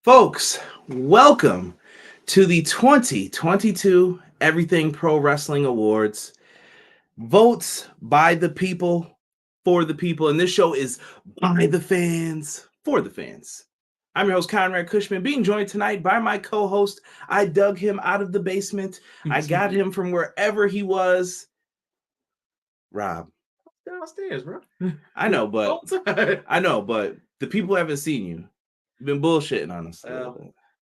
Folks, welcome to the 2022 Everything Pro Wrestling Awards. Votes by the people, for the people. And this show is by the fans, for the fans. I'm your host, Conrad Cushman, being joined tonight by my co-host. I dug him out of the basement. I got him from wherever he was. Rob. Downstairs, bro. I know, but the people haven't seen you. You've been bullshitting on us.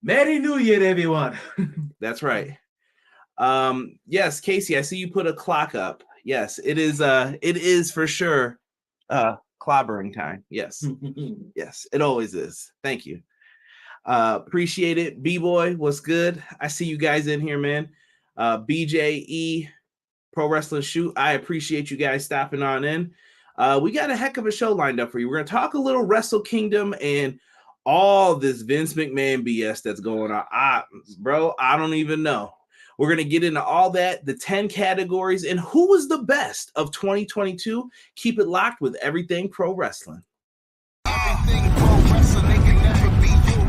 Merry New Year, everyone. That's right. Yes, Casey, I see you put a clock up. Yes, it is for sure clobbering time. Yes. Yes, it always is. Thank you. Appreciate it. B-Boy, what's good? I see you guys in here, man. BJE Pro Wrestling Shoot. I appreciate you guys stopping on in. We got a heck of a show lined up for you. We're gonna talk a little Wrestle Kingdom and all this Vince McMahon BS that's going on. I don't even know. We're going to get into all that, the 10 categories, and who was the best of 2022. Keep it locked with Everything Pro Wrestling. Everything pro wrestling, they can never be you.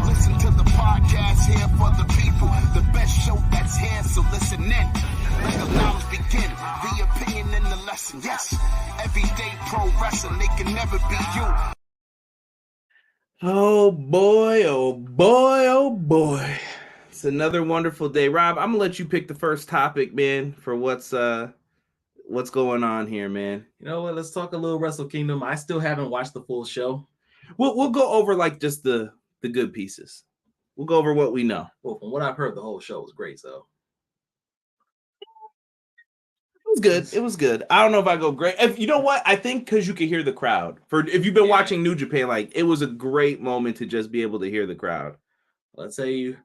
Listen to the podcast here for the people. The best show that's here, so listen in. Let the knowledge begin, the opinion and the lesson. Yes, everyday pro wrestling, they can never be you. Oh boy, oh boy, oh boy. It's another wonderful day. Rob, I'm gonna let you pick the first topic, man, for what's going on here, man. You know what? Let's talk a little Wrestle Kingdom. I still haven't watched the full show. We'll go over like just the good pieces. We'll go over what we know. Well, from what I've heard, the whole show was great, so. It was good. I don't know if I go great. You know what? I think because you could hear the crowd. If you've been watching New Japan, like it was a great moment to just be able to hear the crowd. I'll tell you,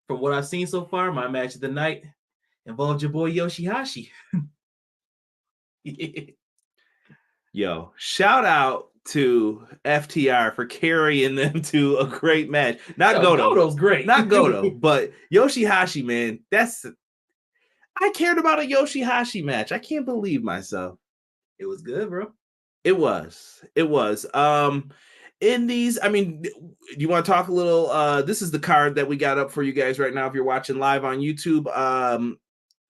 from what I've seen so far, my match of the night involved your boy Yoshihashi. Yo, shout out to FTR for carrying them to a great match. Not Goto. Goto's great. Not Goto, but Yoshihashi, man. I cared about a Yoshihashi match. I can't believe myself. It was good, bro. It was. Indies, I mean, you want to talk a little? This is the card that we got up for you guys right now if you're watching live on YouTube.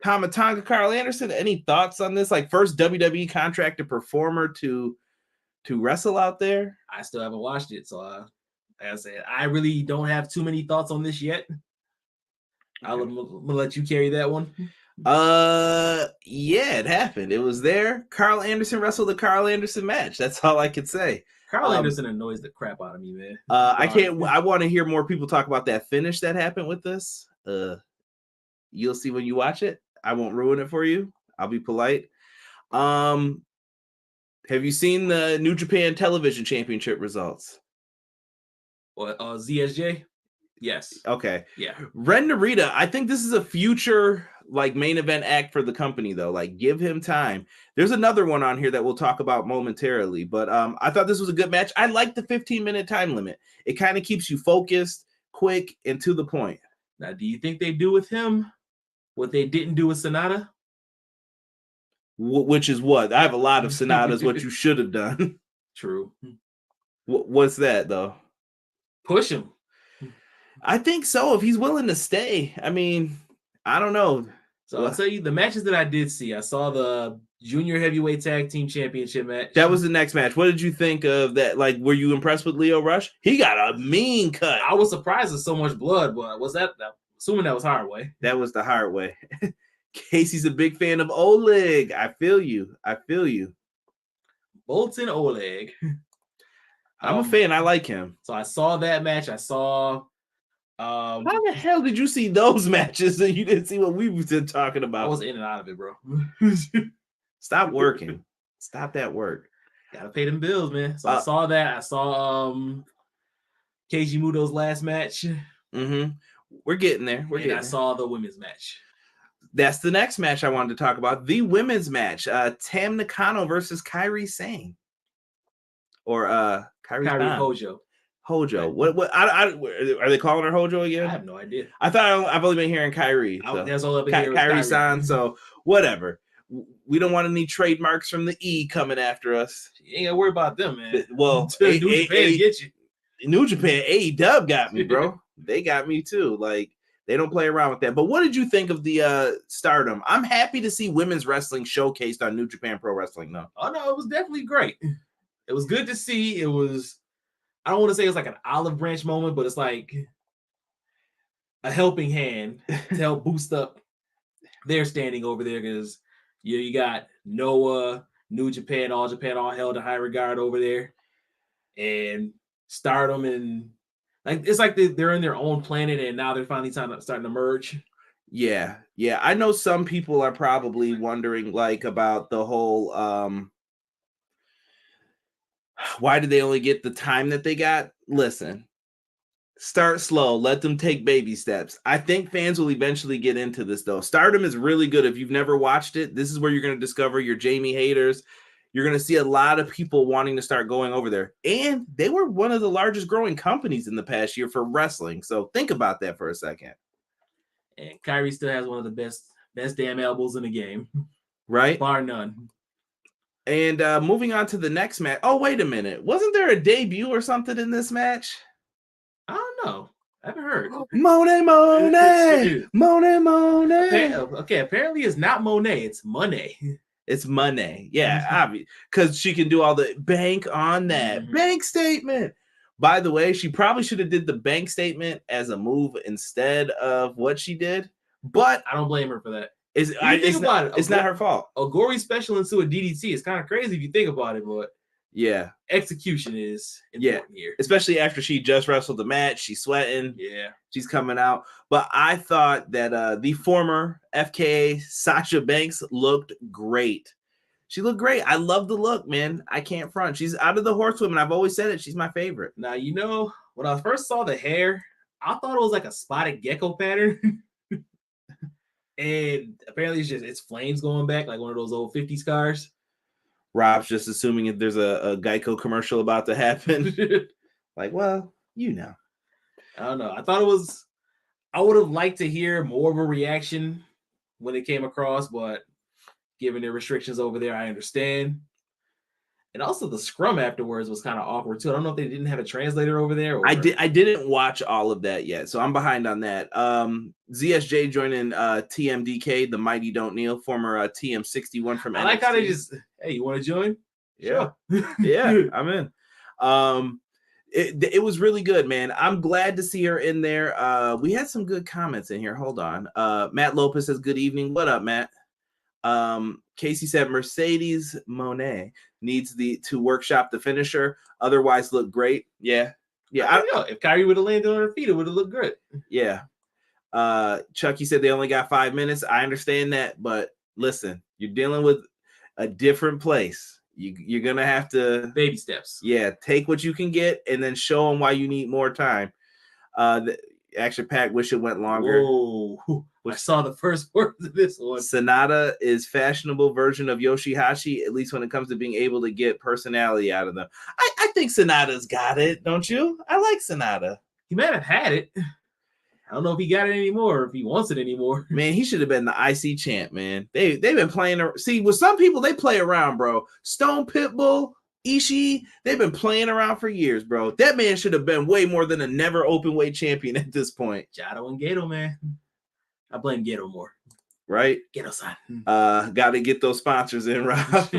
Tamatanga, Carl Anderson, any thoughts on this? Like first WWE contracted performer to wrestle out there? I still haven't watched it, so like I said, I really don't have too many thoughts on this yet. Okay. I'm gonna let you carry that one. Yeah, it happened. It was there. Carl Anderson wrestled the Carl Anderson match. That's all I could say. Carl Anderson annoys the crap out of me, man. I want to hear more people talk about that finish that happened with this. You'll see when you watch it. I won't ruin it for you. I'll be polite. Have you seen the New Japan Television Championship results? What, ZSJ? Yes. Okay. Yeah. Ren Narita, I think this is a future like main event act for the company though. Like give him time. There's another one on here that we'll talk about momentarily, but I thought this was a good match. I like the 15-minute time limit. It kind of keeps you focused, quick, and to the point. Now, do you think they do with him what they didn't do with Sonata? Which is what? I have a lot of Sonatas what you should have done. True. What's that though? Push him. I think so. If he's willing to stay, I mean, I don't know. So I'll tell you the matches that I did see. I saw the Junior Heavyweight Tag Team Championship match. That was the next match. What did you think of that? Like, were you impressed with Lio Rush? He got a mean cut. I was surprised at so much blood, but was that assuming that was hard way? That was the hard way. Casey's a big fan of Oleg. I feel you. Bolton Oleg. I'm a fan. I like him. So I saw that match. I saw. How the hell did you see those matches and you didn't see what we've been talking about? I was in and out of it, bro. Stop working. Stop that work. Gotta pay them bills, man. So I saw that. I saw Keiji Muto's last match. Mm-hmm. We're getting there. I saw the women's match. That's the next match I wanted to talk about. The women's match. Tam Nakano versus Kairi Sane. Or Kairi Hojo. Hojo. What are they calling her Hojo again? I have no idea. I've only been hearing Kairi. So. That's all I've been hearing. Kairi-san. So whatever. We don't want any trademarks from the E coming after us. You ain't gotta worry about them, man. Well, New Japan get you. New Japan, AEW got me, bro. They got me too. Like, they don't play around with that. But what did you think of the Stardom? I'm happy to see women's wrestling showcased on New Japan Pro Wrestling, though. Oh no, it was definitely great. It was good to see. It was, I don't want to say it's like an olive branch moment, but it's like a helping hand to help boost up their standing over there, because you got Noah, New Japan, All held in high regard over there, and Stardom, and like it's like they're in their own planet, and now they're finally starting to merge. Yeah. I know some people are probably wondering like about the whole why did they only get the time that they got? Listen, start slow, let them take baby steps. I think fans will eventually get into this, though. Stardom is really good. If you've never watched it, this is where you're going to discover your Jamie haters. You're going to see a lot of people wanting to start going over there. And they were one of the largest growing companies in the past year for wrestling. So think about that for a second. And Kyrie still has one of the best damn elbows in the game. Right? Bar none. And moving on to the next match. Oh, wait a minute. Wasn't there a debut or something in this match? I don't know. I haven't heard. Monet. Okay, apparently it's not Monet. It's Money. It's Money. Yeah, obvious. Because she can do all the bank on that. Bank statement. By the way, she probably should have did the bank statement as a move instead of what she did. But I don't blame her for that. It's not her fault. A gory special into a DDT is kind of crazy if you think about it, but yeah, execution is important here. Especially after she just wrestled the match. She's sweating. Yeah. She's coming out. But I thought that the former FKA Sasha Banks looked great. She looked great. I love the look, man. I can't front. She's out of the horsewomen. I've always said it. She's my favorite. Now, when I first saw the hair, I thought it was like a spotted gecko pattern. And apparently it's flames going back, like one of those old 50s cars. Rob's just assuming if there's a Geico commercial about to happen. Like, well, I don't know. I would have liked to hear more of a reaction when it came across, but given the restrictions over there, I understand. And also the scrum afterwards was kind of awkward too. I don't know if they didn't have a translator over there. I didn't watch all of that yet, so I'm behind on that. ZSJ joining TMDK, the Mighty Don't Kneel, former TM61 from NXT. I like how they just, hey, you want to join? Yeah. Sure. Yeah, I'm in. It was really good, man. I'm glad to see her in there. We had some good comments in here. Hold on. Matt Lopez says, good evening. What up, Matt? Casey said Mercedes Monet needs to workshop the finisher, otherwise look great. Yeah. I don't know. If Kyrie would have landed on her feet, it would have looked good. Yeah. Chucky said they only got 5 minutes. I understand that, but listen, you're dealing with a different place. You're gonna have to baby steps. Yeah, take what you can get and then show them why you need more time. The Action Pack wish it went longer. Whoa. I saw the first words of this one. Sonata is fashionable version of Yoshihashi, at least when it comes to being able to get personality out of them. I think Sonata's got it, don't you? I like Sonata. He might have had it. I don't know if he got it anymore or if he wants it anymore. Man, he should have been the IC champ, man. They've been playing. See, with some people, they play around, bro. Stone Pitbull, Ishii, they've been playing around for years, bro. That man should have been way more than a never open weight champion at this point. Jado and Gato, man. I blame Gato more. Right? Gato-san. Got to get those sponsors in, Rob.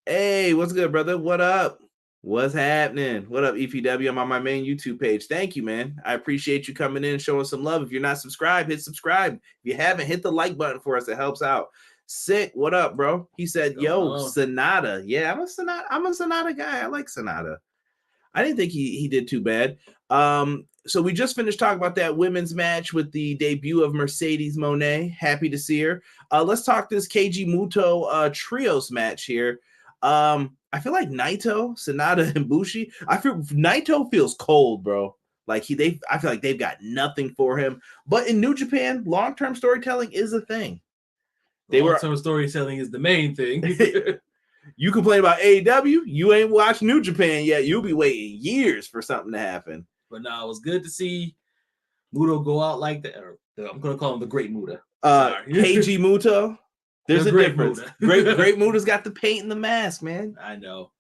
Hey, what's good, brother? What up? What's happening? What up, EPW? I'm on my main YouTube page. Thank you, man. I appreciate you coming in and showing some love. If you're not subscribed, hit subscribe. If you haven't, hit the like button for us. It helps out. Sick. What up, bro? He said, yo, Sonata. Yeah, I'm a Sonata guy. I like Sonata. I didn't think he did too bad. So we just finished talking about that women's match with the debut of Mercedes Monet. Happy to see her. Let's talk this Keiji Muto trios match here. I feel like Naito, Sonata, and Bushi. I feel Naito feels cold, bro. Like I feel like they've got nothing for him. But in New Japan, long-term storytelling is a thing. Long-term storytelling is the main thing. You complain about AEW, you ain't watched New Japan yet. You'll be waiting years for something to happen. But no, it was good to see Muto go out like that. I'm going to call him the Great Muta. Keiji Muto. There's a difference. Muta. Great Muta's got the paint and the mask, man. I know.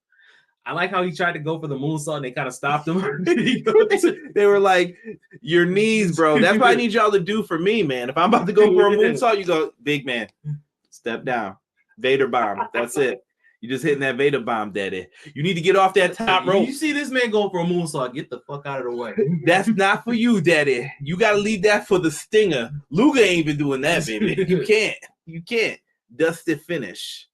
I like how he tried to go for the moonsault and they kind of stopped him. They were like, your knees, bro. That's what I need y'all to do for me, man. If I'm about to go for a moonsault, you go, big man, step down. Vader bomb. That's it. You just hitting that Vader bomb, daddy. You need to get off that top rope. You see this man going for a moonsault, get the fuck out of the way. That's not for you, daddy. You got to leave that for the Stinger. Luga ain't even doing that, baby. You can't. You can't. Dusty finish.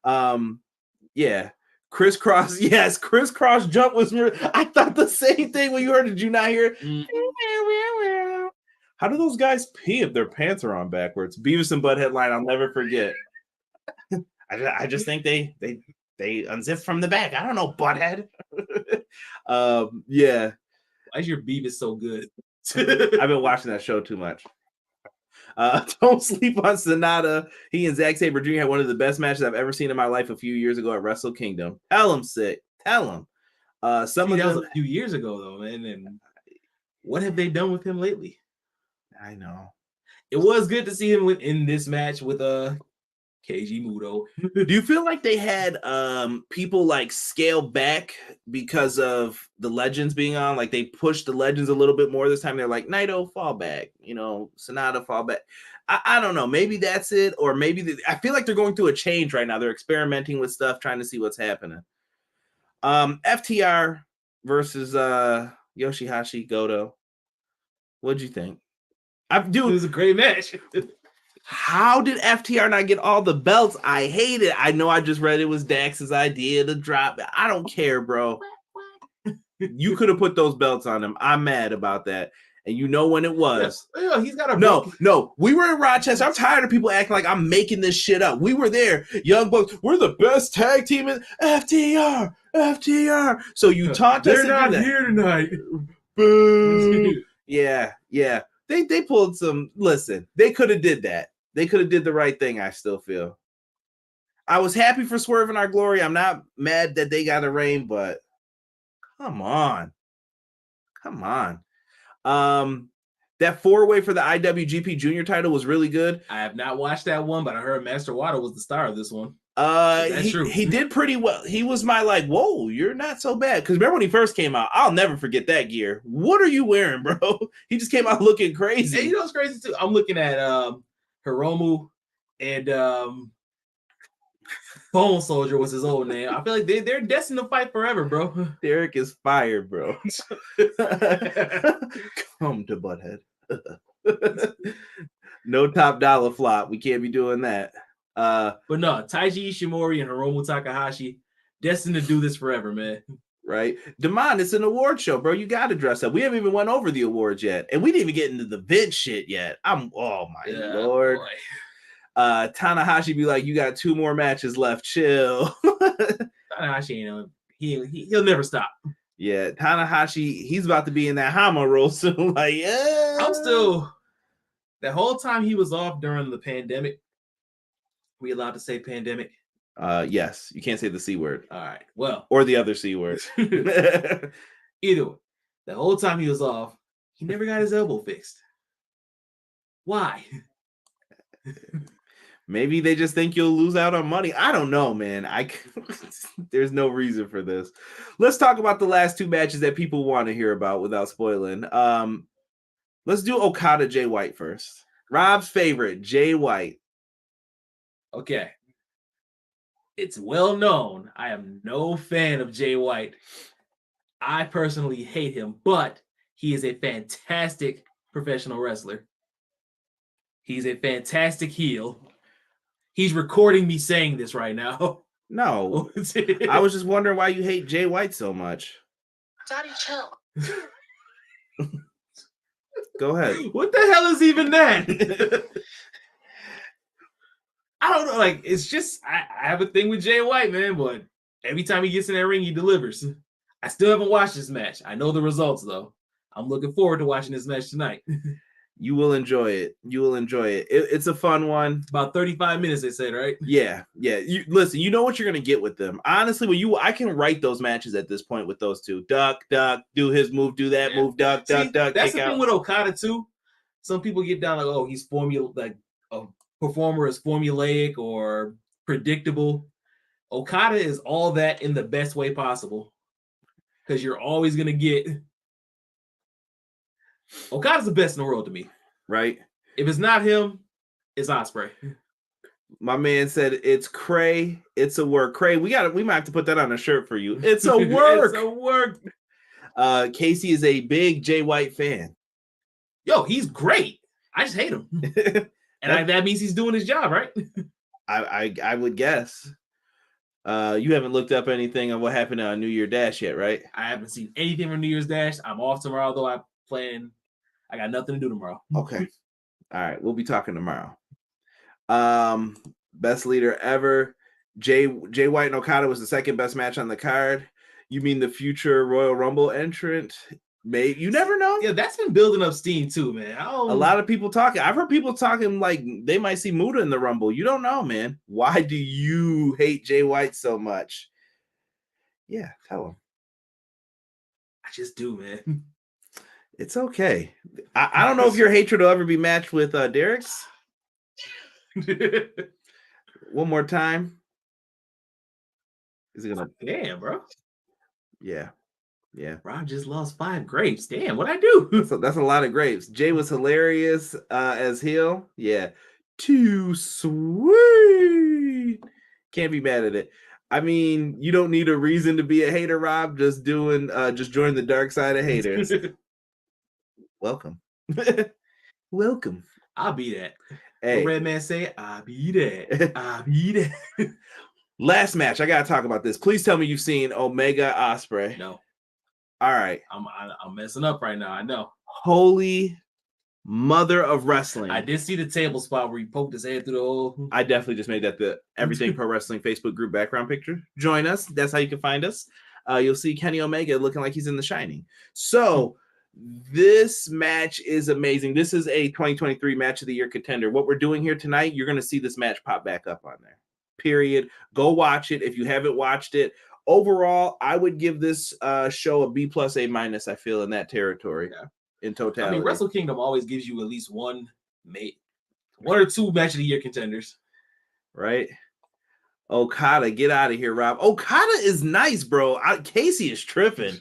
Yeah. Crisscross. Yes, crisscross jump was. I thought the same thing when you heard it. Did you not hear it? How do those guys pee if their pants are on backwards? Beavis and Butthead line. I'll never forget. I just think they unzip from the back. I don't know, Butthead. Yeah. Why is your Beavis so good? I've been watching that show too much. Don't sleep on Sonata. He and Zack Sabre Jr. had one of the best matches I've ever seen in my life a few years ago at Wrestle Kingdom. Tell him, sick. Tell him. That was a few years ago, though, man. And what have they done with him lately? I know. It was good to see him in this match with Keiji Muto. Do you feel like they had people like scale back because of the legends being on? Like they pushed the legends a little bit more this time. They're like, Naito, fall back. Sonata, fall back. I don't know. Maybe that's it. Or maybe I feel like they're going through a change right now. They're experimenting with stuff, trying to see what's happening. FTR versus Yoshihashi Goto. What'd you think? It was a great match. How did FTR not get all the belts? I hate it. I know I just read it was Dax's idea to drop it. I don't care, bro. You could have put those belts on him. I'm mad about that. And you know when it was. Yeah, he's got a No. We were in Rochester. I'm tired of people acting like I'm making this shit up. We were there. Young Bucks, we're the best tag team in FTR. So you taunt us. They're not here tonight. Boo. Yeah. They pulled some. Listen, they could have did that. They could have did the right thing, I still feel. I was happy for Swerve and Our Glory. I'm not mad that they got a reign, but come on. That 4-way for the IWGP Junior title was really good. I have not watched that one, but I heard Master Water was the star of this one. That's true. He did pretty well. He was my whoa, you're not so bad. Because remember when he first came out, I'll never forget that gear. What are you wearing, bro? He just came out looking crazy. And what's crazy too? I'm looking at Hiromu and Bone Soldier was his old name. I feel like they're destined to fight forever, bro. Derek is fired, bro. Come to Butthead. No top dollar flop. We can't be doing that. But no, Taiji Ishimori and Hiromu Takahashi destined to do this forever, man. Right, Damon, it's an award show, bro. You got to dress up. We haven't even went over the awards yet, and we didn't even get into the Vince shit yet. Oh my lord. Boy. Tanahashi be like, you got 2 more matches left. Chill. Tanahashi, he'll never stop. Yeah, Tanahashi, he's about to be in that Hama role soon. I'm still. The whole time he was off during the pandemic. We allowed to say pandemic? Yes, you can't say the C word. All right, well, or the other C word. Either way, the whole time he was off, he never got his elbow fixed. Why? Maybe they just think you'll lose out on money. I don't know, man. There's no reason for this. Let's talk about the last 2 matches that people want to hear about without spoiling. Let's do Okada Jay White first. Rob's favorite, Jay White. Okay. It's well known I am no fan of Jay White. I personally hate him, but he is a fantastic professional wrestler. He's a fantastic heel. He's recording me saying this right now. No. I was just wondering why you hate Jay White so much. Daddy, chill. Go ahead. What the hell is even that? I don't know. It's just I have a thing with Jay White, man. But every time he gets in that ring, he delivers. I still haven't watched this match. I know the results though. I'm looking forward to watching this match tonight. You will enjoy it. It's a fun one. About 35 minutes, they said, right? Yeah. Listen, you know what you're gonna get with them. Honestly, I can write those matches at this point with those 2. Duck, do his move, do that move, duck. That's the thing with Okada too. Some people get down he's a performer is formulaic or predictable. Okada is all that in the best way possible. Because you're always gonna get Okada's the best in the world to me. Right? If it's not him, it's Ospreay. My man said it's cray, it's a work. Cray, we might have to put that on a shirt for you. It's a work. It's a work. Casey is a big Jay White fan. Yo, he's great. I just hate him. And that means he's doing his job, right? I would guess. You haven't looked up anything on what happened on New Year Dash yet, right? I haven't seen anything from New Year's Dash. I'm off tomorrow, though. I got nothing to do tomorrow. Okay. All right. We'll be talking tomorrow. Best leader ever. Jay White and Okada was the second best match on the card. You mean the future Royal Rumble entrant? Maybe, you never know. Yeah, that's been building up steam too, man. A lot of people talking. I've heard people talking like they might see Muda in the Rumble. You don't know, man. Why do you hate Jay White so much? Yeah, tell him. I just do, man. It's okay. I don't know if your hatred will ever be matched with Derek's. One more time. Is it gonna? Damn, bro. Yeah. Rob just lost 5 grapes. Damn, what'd I do? That's a lot of grapes. Jay was hilarious as heel. Yeah. Too sweet. Can't be mad at it. I mean, you don't need a reason to be a hater, Rob. Just join the dark side of haters. Welcome. Welcome. I'll be that. Hey. The red man say, I'll be that. I'll be that. Last match. I gotta talk about this. Please tell me you've seen Omega Ospreay. No. All right. I'm messing up right now. I know. Holy mother of wrestling. I did see the table spot where he poked his head through the hole. I definitely just made that the Everything Pro Wrestling Facebook group background picture. Join us. That's how you can find us. You'll see Kenny Omega looking like he's in The Shining. So this match is amazing. This is a 2023 Match of the Year contender. What we're doing here tonight, you're going to see this match pop back up on there. Period. Go watch it if you haven't watched it. Overall, I would give this show a B+, A-. I feel in that territory. Yeah. In totality. I mean, Wrestle Kingdom always gives you at least one or two Match of the Year contenders. Right? Okada, get out of here, Rob. Okada is nice, bro. Casey is tripping.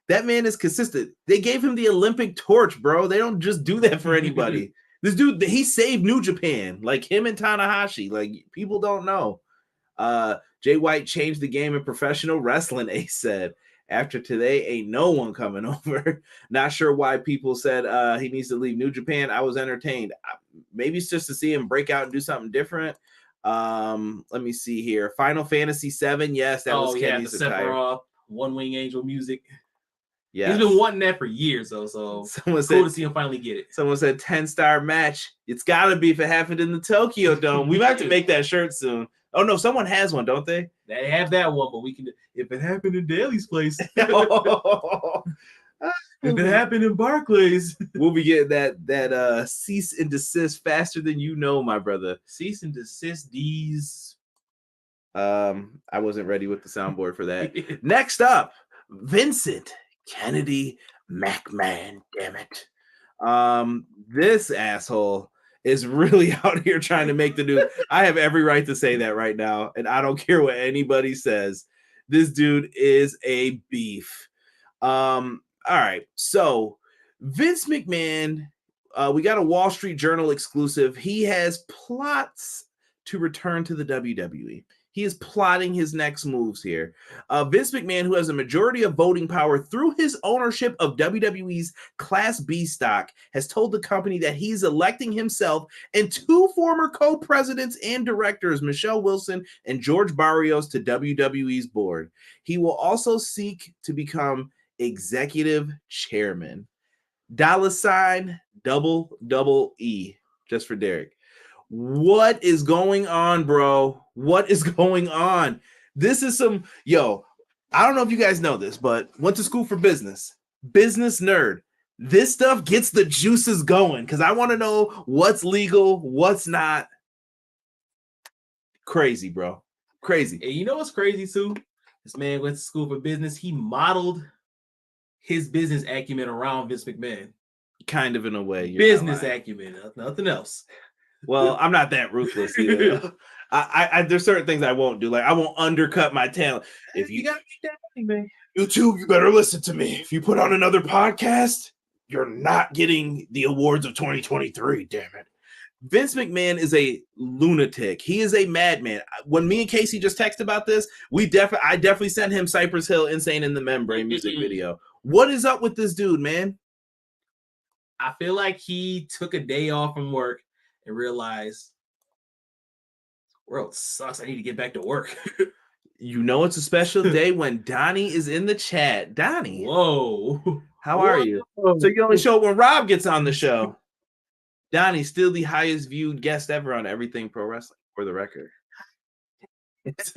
That man is consistent. They gave him the Olympic torch, bro. They don't just do that for anybody. This dude, he saved New Japan, like him and Tanahashi. Like, people don't know. Jay White changed the game in professional wrestling, Ace said. After today, ain't no one coming over. Not sure why people said he needs to leave New Japan. I was entertained. Maybe it's just to see him break out and do something different. Let me see here. Final Fantasy VII. Yes, that was Kenny's attire. One Wing Angel music. Yeah, he's been wanting that for years, though. So someone cool to see him finally get it. Someone said 10-star match. It's gotta be if it happened in the Tokyo Dome. We might have to make that shirt soon. Oh no, someone has one, don't they? They have that one, but we can if it happened in Daly's place. If it happened in Barclays, we'll be getting that cease and desist faster than you know, my brother. Cease and desist these. I wasn't ready with the soundboard for that. Next up, Vincent Kennedy McMahon. Damn it. This asshole is really out here trying to make the news. I have every right to say that right now, and I don't care what anybody says. This dude is a beef. All right, so Vince McMahon, we got a Wall Street Journal exclusive. He has plots to return to the WWE. He is plotting his next moves here. Vince McMahon, who has a majority of voting power through his ownership of WWE's Class B stock, has told the company that he's electing himself and 2 former co-presidents and directors, Michelle Wilson and George Barrios, to WWE's board. He will also seek to become executive chairman. $E, just for Derek. What is going on, bro? What is going on? This is some, I don't know if you guys know this, but went to school for business nerd. This stuff gets the juices going because I want to know what's legal, what's not. Crazy, bro. Crazy. And you know what's crazy too? This man went to school for business. He modeled his business acumen around Vince McMahon. Kind of in a way. Business acumen, nothing else. Well, I'm not that ruthless either. There's certain things I won't do. Like I won't undercut my talent. If You got to make that money, man. YouTube, you better listen to me. If you put on another podcast, you're not getting the awards of 2023. Damn it. Vince McMahon is a lunatic. He is a madman. When me and Casey just texted about this, I definitely sent him Cypress Hill Insane in the Membrane music video. What is up with this dude, man? I feel like he took a day off from work and realized the world sucks. I need to get back to work. You know it's a special day when Donnie is in the chat. Donnie. Whoa. How are you? So you only show up when Rob gets on the show. Donnie's still the highest viewed guest ever on Everything Pro Wrestling, for the record. It's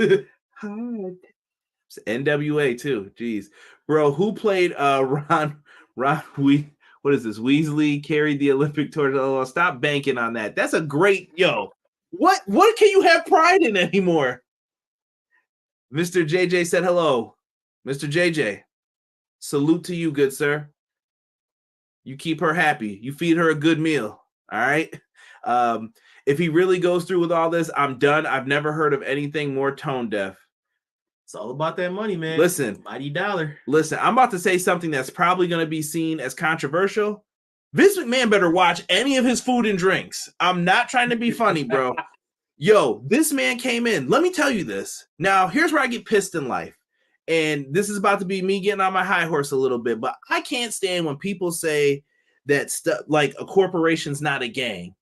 NWA too. Jeez. Bro, who played Ron what is this? Weasley carried the Olympic torch. Oh, stop banking on that. That's a great What can you have pride in anymore? Mr. JJ said hello. Mr. JJ, salute to you, good sir. You keep her happy. You feed her a good meal. All right. If he really goes through with all this, I'm done. I've never heard of anything more tone deaf. It's all about that money, man. Listen, mighty dollar. Listen, I'm about to say something that's probably going to be seen as controversial. Vince McMahon better watch any of his food and drinks. I'm not trying to be funny, bro. Yo, this man came in. Let me tell you this. Now, here's where I get pissed in life. And this is about to be me getting on my high horse a little bit, but I can't stand when people say that stuff like a corporation's not a gang.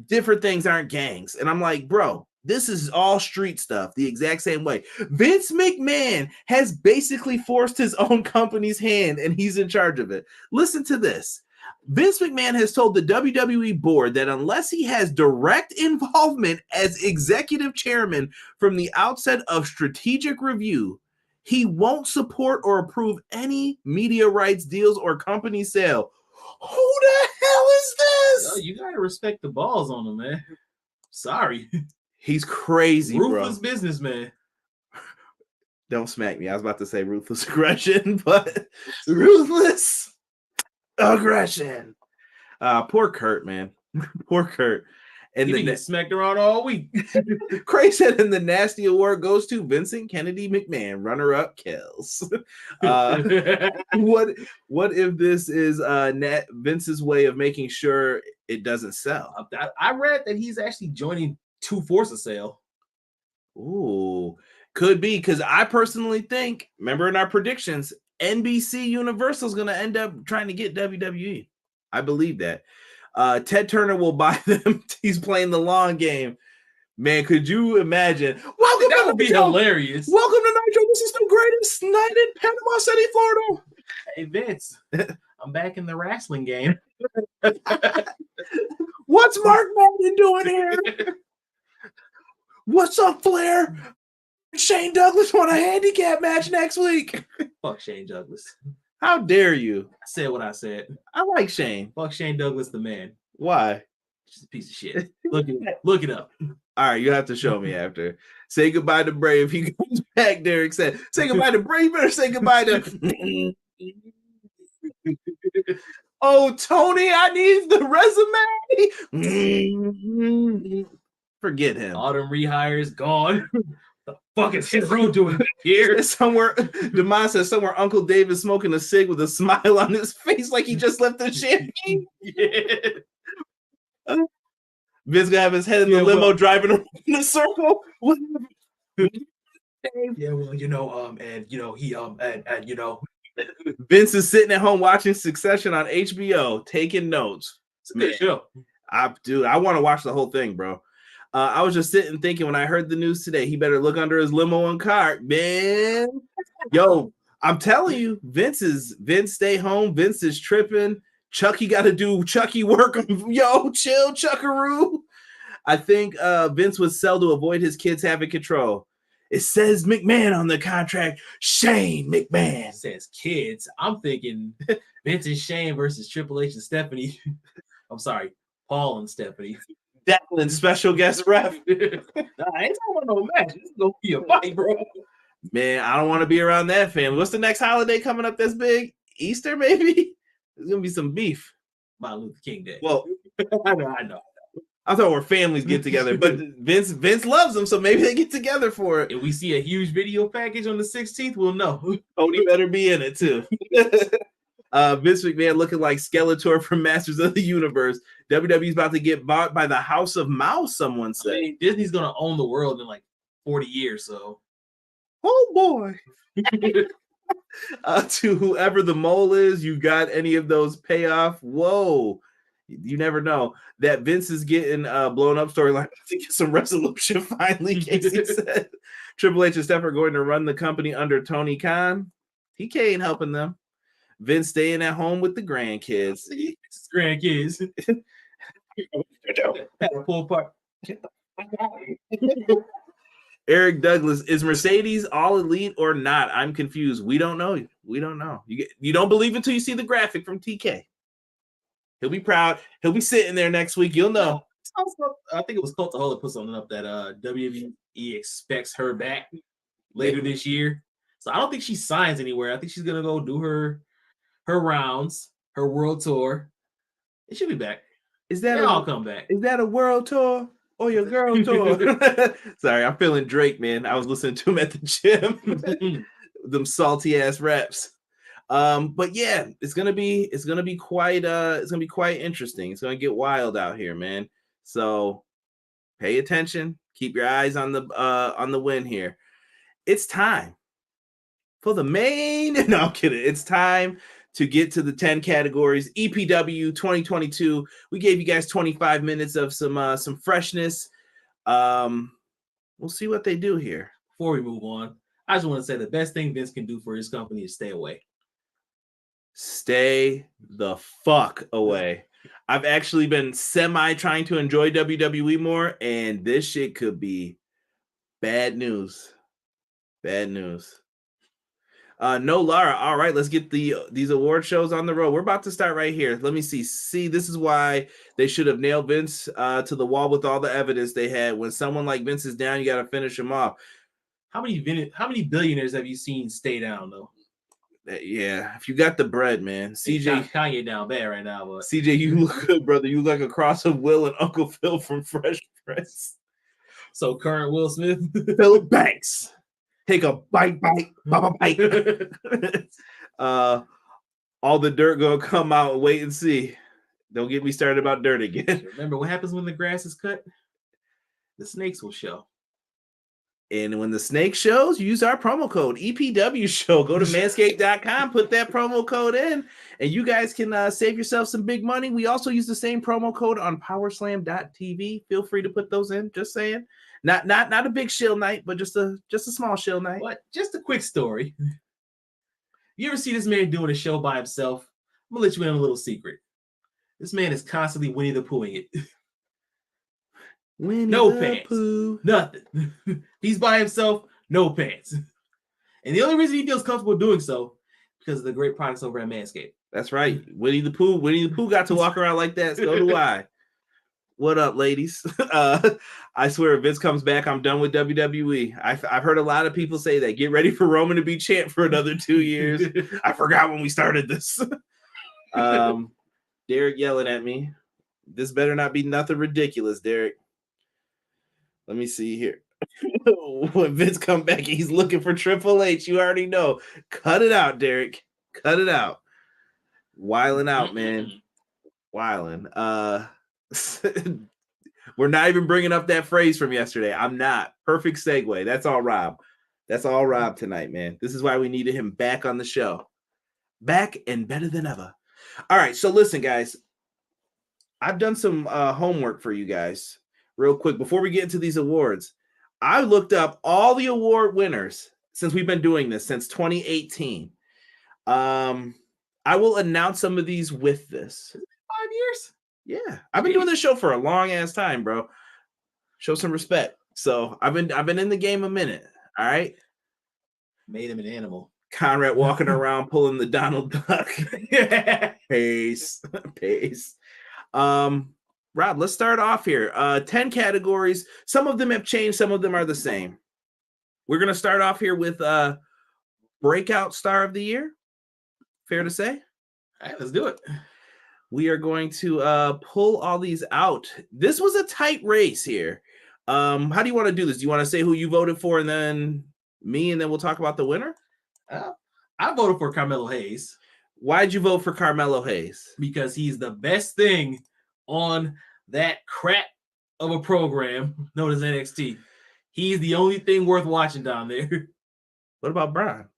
Different things aren't gangs. And I'm like, bro, this is all street stuff the exact same way. Vince McMahon has basically forced his own company's hand and he's in charge of it. Listen to this. Vince McMahon has told the WWE board that unless he has direct involvement as executive chairman from the outset of strategic review, he won't support or approve any media rights deals or company sale. Who the hell is this? Yo, you gotta respect the balls on him, man. Sorry. He's crazy, ruthless bro. Businessman. Don't smack me. I was about to say ruthless aggression, but ruthless aggression. Poor Kurt, man. Poor Kurt. And he been smacked around all week. Craig said, and the nasty award goes to Vincent Kennedy McMahon, runner-up Kells. What if this is Vince's way of making sure it doesn't sell? I read that he's actually joining 2 Forces sale. Ooh, could be, because I personally think, remember in our predictions, NBC Universal is going to end up trying to get WWE. I believe that. Ted Turner will buy them. He's playing the long game. Man, could you imagine? Welcome that to would be hilarious. Welcome to Nitro. This is the greatest night in Panama City, Florida. Hey, Vince, I'm back in the wrestling game. What's Mark Madden doing here? What's up, Flair? Shane Douglas want a handicap match next week. Fuck Shane Douglas. How dare you? I said what I said. I like Shane. Fuck Shane Douglas, the man. Why? Just a piece of shit. Look it up. All right, you have to show me after. Say goodbye to Bray if he comes back. Derek said, "Say goodbye to Bray. You better say goodbye to." Oh, Tony, I need the resume. Forget him. All them rehires gone. The fuck is his room doing here? Somewhere, Demond says somewhere Uncle David smoking a cig with a smile on his face like he just left the champagne. Yeah. Vince gonna have his head in the limo driving around in a circle. Yeah, well, he Vince is sitting at home watching Succession on HBO, taking notes. It's a good show. I want to watch the whole thing, bro. I was just sitting thinking when I heard the news today, he better look under his limo and car, man. Yo, I'm telling you, Vince stay home. Vince is tripping. Chucky got to do Chucky work. Yo, chill, Chuckaroo. I think Vince would sell to avoid his kids having control. It says McMahon on the contract. Shane McMahon. It says kids. I'm thinking Vince and Shane versus Triple H and Stephanie. I'm sorry, Paul and Stephanie. Declan, special guest ref. I ain't talking about no match. This is gonna be a fight, bro. Man, I don't want to be around that family. What's the next holiday coming up that's big? Easter, maybe? There's gonna be some beef. Martin Luther King Day. Well, I know. I thought where families get together, but Vince loves them, so maybe they get together for it. If we see a huge video package on the 16th, we'll know. Tony better be in it too. Vince McMahon looking like Skeletor from Masters of the Universe. WWE's about to get bought by the House of Mouse, someone said. I mean, Disney's gonna own the world in like 40 years, so. Oh boy. To whoever the mole is, you got any of those payoff? Whoa. You never know. That Vince is getting blown up storyline to get some resolution finally, Casey said. Triple H and Steph are going to run the company under Tony Khan. TK ain't helping them. Vince staying at home with the grandkids. Grandkids. Pull apart. Eric Douglas, is Mercedes all elite or not? I'm confused. We don't know. We don't know. You don't believe until you see the graphic from TK. He'll be proud. He'll be sitting there next week. You'll know. I think it was Cultaholic put something up that WWE expects her back later this year. So I don't think she signs anywhere. I think she's gonna go do her rounds, her world tour. It should be back. They all come back. Is that a world tour or your girl tour? Sorry, I'm feeling Drake, man. I was listening to him at the gym. Them salty ass raps. But yeah, it's gonna be quite interesting. It's gonna get wild out here, man. So pay attention, keep your eyes on the win here. It's time for the main. No, I'm kidding. It's time to get to the 10 categories. EPW 2022. We gave you guys 25 minutes of some freshness. We'll see what they do here. Before we move on, I just want to say the best thing Vince can do for his company is stay away. Stay the fuck away. I've actually been trying to enjoy WWE more, and this shit could be bad news. Bad news. No, Lara. All right, let's get these award shows on the road. We're about to start right here. Let me see. See, this is why they should have nailed Vince to the wall with all the evidence they had. When someone like Vince is down, you got to finish him off. How many billionaires have you seen stay down though? Yeah, if you got the bread, man. CJ Kanye down bad right now, but CJ, you look good, brother. You look like a cross of Will and Uncle Phil from Fresh Prince. So current Will Smith, Philip Banks, take a bite, baba bite. All the dirt gonna come out and wait and see. Don't get me started about dirt again. Remember what happens when the grass is cut? The snakes will show. And when the snake shows, use our promo code EPW show. Go to manscaped.com, put that promo code in, and you guys can save yourself some big money. We also use the same promo code on powerslam.tv. Feel free to put those in. Just saying. Not a big shill night, but just a small shill night. What? Just a quick story. You ever see this man doing a show by himself? I'm gonna let you in on a little secret. This man is constantly Winnie the Poohing it. No pants. Nothing. He's by himself, no pants. And the only reason he feels comfortable doing so because of the great products over at Manscaped. That's right. Winnie the Pooh got to walk around like that. So do I. What up, ladies? I swear if Vince comes back, I'm done with WWE. I've heard a lot of people say that. Get ready for Roman to be champ for another 2 years. I forgot when we started this. Derek yelling at me. This better not be nothing ridiculous, Derek. Let me see here. When Vince come back, he's looking for Triple H. You already know. Cut it out, Derek. Cut it out. Wiling out, man. Wiling. We're not even bringing up that phrase from yesterday. I'm not. Perfect segue. That's all Rob. That's all Rob tonight, man. This is why we needed him back on the show. Back and better than ever. All right, so listen, guys. I've done some homework for you guys. Real quick, before we get into these awards, I looked up all the award winners since we've been doing this since 2018. I will announce some of these with this. 5 years? Yeah, I've been doing this show for a long ass time, bro. Show some respect. So I've been in the game a minute. All right. Made him an animal. Conrad walking around pulling the Donald Duck. Pace. Rob, let's start off here. 10 categories. Some of them have changed. Some of them are the same. We're going to start off here with Breakout Star of the Year. Fair to say? All right, let's do it. we are going to pull all these out. This was a tight race here. How do you want to do this? Do you want to say who you voted for and then me, and then we'll talk about the winner? I voted for Carmelo Hayes. Why'd you vote for Carmelo Hayes? Because he's the best thing on that crap of a program known as NXT. He's the only thing worth watching down there. What about Brian?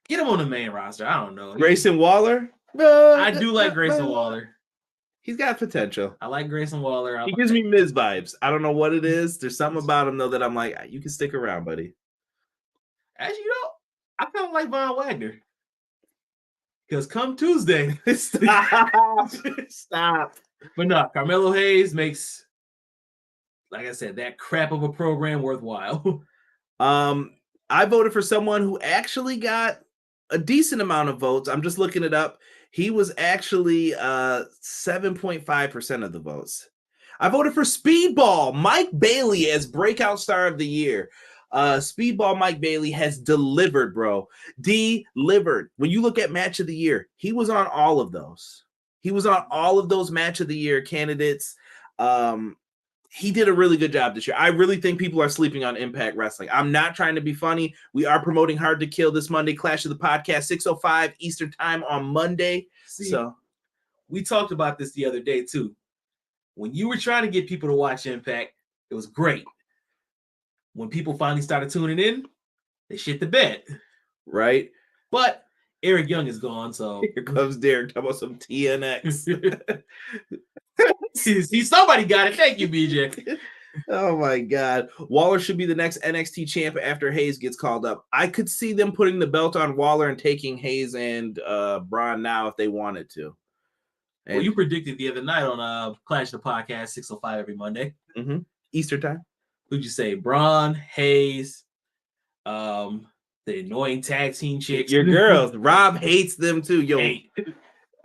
Get him on the main roster. I don't know. Grayson Waller? I do like Grayson Waller. He's got potential. I like Grayson Waller. He gives me Miz vibes. I don't know what it is. There's something about him, though, that I'm like, you can stick around, buddy. As you know, I kind of like Von Wagner. Because come Tuesday, Stop. But no, Carmelo Hayes makes, like I said, that crap of a program worthwhile. I voted for someone who actually got a decent amount of votes. I'm just looking it up. He was actually 7.5% of the votes. I voted for Speedball Mike Bailey as Breakout Star of the Year. Speedball Mike Bailey has delivered, bro. Delivered. When you look at Match of the Year, he was on all of those. He was on all of those Match of the Year candidates. He did a really good job this year. I really think people are sleeping on Impact Wrestling. I'm not trying to be funny. We are promoting Hard to Kill this Monday, Clash of the Podcast, 6:05 Eastern Time on Monday. So we talked about this the other day too. When you were trying to get people to watch Impact, it was great. When people finally started tuning in, they shit the bed. Right. But Eric Young is gone, so here comes Derek talking about some TNX. See, somebody got it. Thank you, BJ. Oh my God. Waller should be the next NXT champ after Hayes gets called up. I could see them putting the belt on Waller and taking Hayes and Braun now if they wanted to. And well, you predicted the other night on Clash of the Podcast, 6:05 every Monday. Easter time. Who'd you say? Braun, Hayes, the annoying tag team chicks. Your girls. Rob hates them too. Yo. Hate.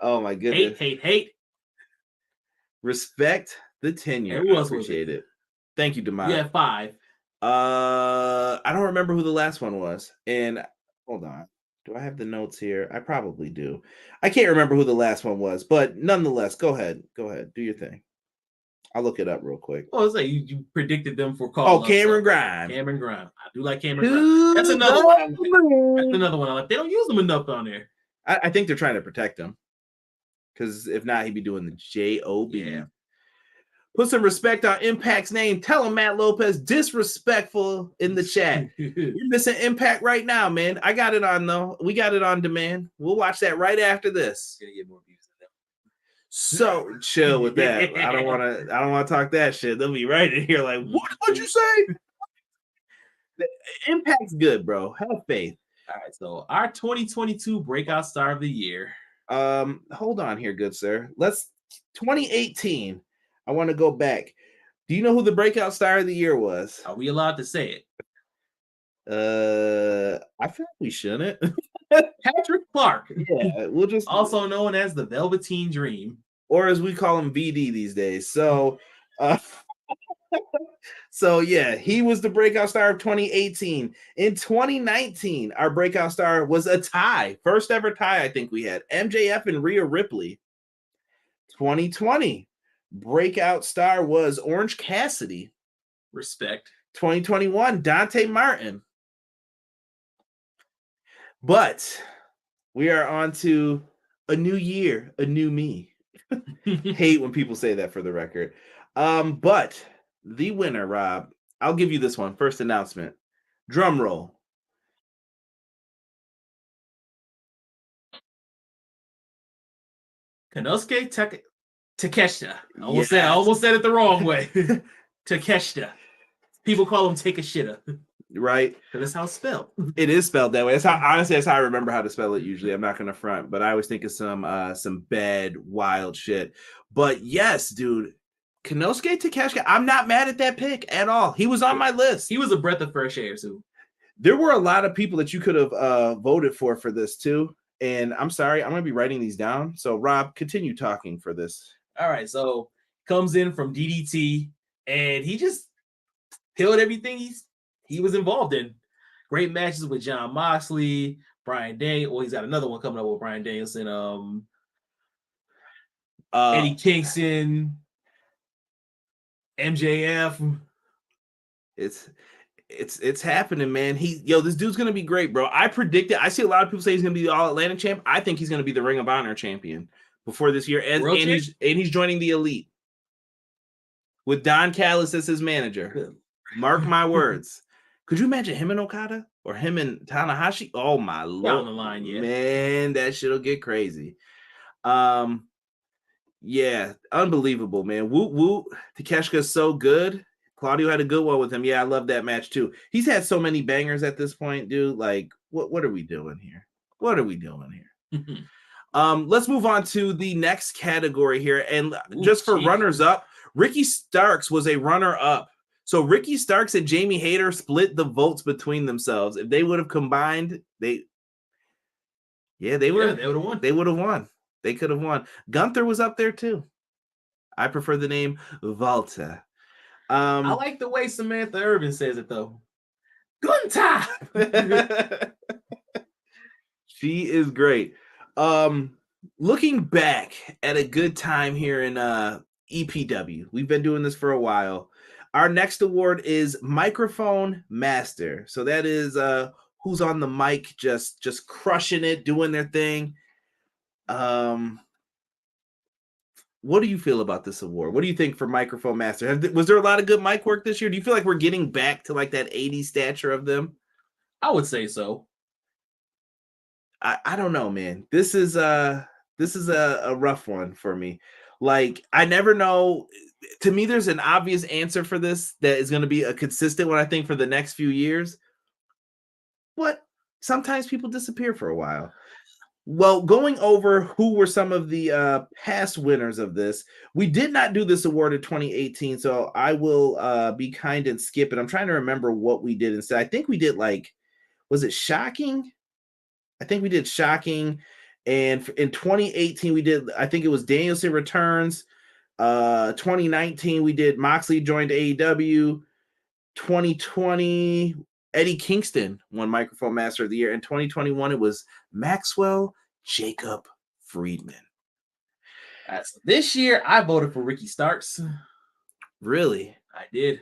Oh my goodness. Hate. Respect the tenure. Who I else appreciate it. Thank you, Demai. Yeah, 5. I don't remember who the last one was. And hold on. Do I have the notes here? I probably do. I can't remember who the last one was, but nonetheless, go ahead. Go ahead. Do your thing. I'll look it up real quick. Well, it's like you predicted them for call. Cameron Grimes. Cameron Grimes. I do like Cameron Grimes. That's another one. That's another one I like. They don't use them enough on there. I think they're trying to protect him. Because if not, he'd be doing the J.O.B. Yeah. Put some respect on Impact's name. Tell him Matt Lopez disrespectful in the chat. You're missing Impact right now, man. I got it on though. We got it on demand. We'll watch that right after this. Gonna get more views than them. So chill with that. I don't want to talk that shit. They'll be right in here like, what'd you say? Impact's good, bro. Have faith. All right, so our 2022 Breakout Star of the Year. Hold on here, good sir. 2018. I want to go back. Do you know who the Breakout Star of the Year was? Are we allowed to say it? I feel like we shouldn't. Patrick Clark. Yeah, we'll just also known as the Velveteen Dream, or as we call him, VD these days. So, so yeah, he was the Breakout Star of 2018. In 2019, our Breakout Star was a tie, first ever tie. I think we had MJF and Rhea Ripley. 2020, Breakout Star was Orange Cassidy. Respect. 2021, Dante Martin. But we are on to a new year, a new me. Hate when people say that, for the record. But the winner, Rob, I'll give you this one. First announcement. Drum roll. Konosuke Takeshita. I almost said it the wrong way. Takeshita. People call him Take a Shitta. Right. That's how it's spelled. It is spelled that way. That's how I remember how to spell it usually. I'm not gonna front, but I always think of some bad, wild shit. But yes, dude, Konosuke Takeshita, I'm not mad at that pick at all. He was on my list. He was a breath of fresh air, too. There were a lot of people that you could have voted for this too. And I'm sorry, I'm gonna be writing these down. So Rob, continue talking for this. All right, so comes in from DDT, and he just killed everything he was involved in. Great matches with John Moxley, Bryan Danielson. Well, he's got another one coming up with Bryan Danielson. Eddie Kingston, MJF. It's happening, man. This dude's gonna be great, bro. I see a lot of people say he's gonna be the All Atlantic champ. I think he's gonna be the Ring of Honor champion before this year, and he's joining the Elite with Don Callis as his manager. Mark my words. Could you imagine him and Okada or him and Tanahashi? Oh my lord, on the line, man, that shit'll get crazy. Yeah, unbelievable, man. Woot woot. Takeshita's so good. Claudio had a good one with him. Yeah, I love that match too. He's had so many bangers at this point, dude. Like, what are we doing here? What are we doing here? Let's move on to the next category here. And just for runners up, Ricky Starks was a runner up. So Ricky Starks and Jamie Hayter split the votes between themselves. If they would have combined, they would have won. They would have won. They could have won. Gunther was up there too. I prefer the name Walter. I like the way Samantha Irvin says it though. Gunther. She is great. Looking back at a good time here in EPW. We've been doing this for a while. Our next award is Microphone Master. So that is who's on the mic just crushing it, doing their thing. What do you feel about this award? What do you think for Microphone Master? Was there a lot of good mic work this year? Do you feel like we're getting back to like that 80s stature of them? I would say so. I don't know, man. This is a rough one for me. Like, I never know. To me, there's an obvious answer for this that is going to be a consistent one, I think, for the next few years. But sometimes people disappear for a while. Well, going over who were some of the past winners of this, we did not do this award in 2018, so I will be kind and skip it. I'm trying to remember what we did instead. I think we did was it Shocking? I think we did Shocking, and in 2018 we did, I think it was Danielson Returns. 2019 we did Moxley joined AEW. 2020 Eddie Kingston won Microphone Master of the Year. In 2021, it was Maxwell Jacob Friedman. So this year, I voted for Ricky Starks. Really? I did.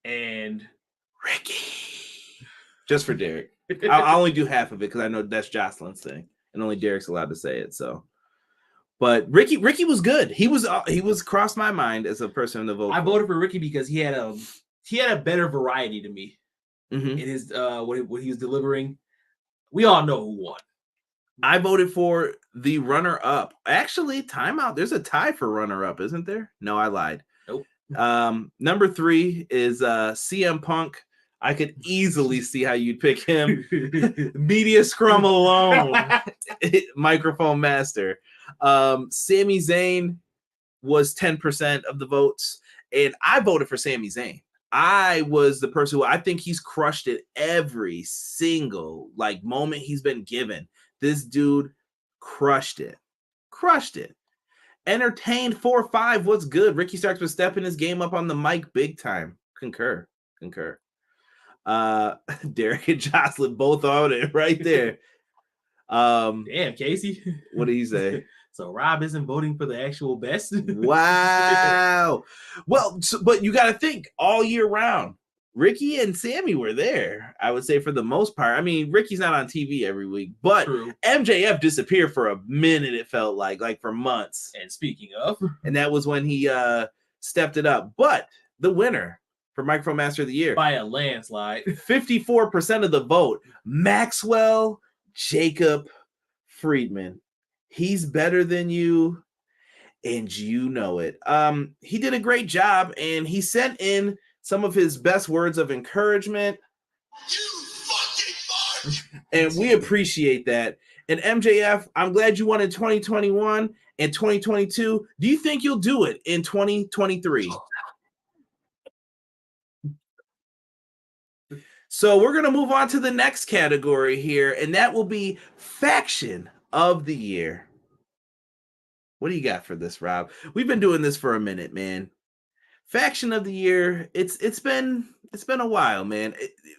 And Ricky. Just for Derek. I'll only do half of it because I know that's Jocelyn's thing. And only Derek's allowed to say it. So, but Ricky was good. He was crossed my mind as a person to vote. I voted for Ricky because he had a better variety to me. In his what he was delivering. We all know who won. I voted for the runner-up. Actually, timeout. There's a tie for runner-up, isn't there? No, I lied. Nope. Number 3 is CM Punk. I could easily see how you'd pick him. Media scrum alone. Microphone Master. Sami Zayn was 10% of the votes, and I voted for Sami Zayn. I was the person who I think he's crushed it every single moment he's been given. This dude crushed it. Entertained 4-5. What's good? Ricky Starks was stepping his game up on the mic big time. Concur. Derek and Jocelyn both on it right there. Damn, Casey. What did he say? So Rob isn't voting for the actual best? Wow. Well, but you got to think all year round, Ricky and Sammy were there, I would say, for the most part. I mean, Ricky's not on TV every week, but True. MJF disappeared for a minute, it felt like for months. And speaking of, and that was when he stepped it up. But the winner for Microphone Master of the Year, by a landslide, 54% of the vote, Maxwell Jacob Friedman. He's better than you, and you know it. He did a great job, and he sent in some of his best words of encouragement. And we appreciate that. And MJF, I'm glad you won in 2021 and 2022. Do you think you'll do it in 2023? So we're going to move on to the next category here, and that will be Faction of the Year. What do you got for this, Rob? We've been doing this for a minute, man. Faction of the Year, it's been It's been a while, man.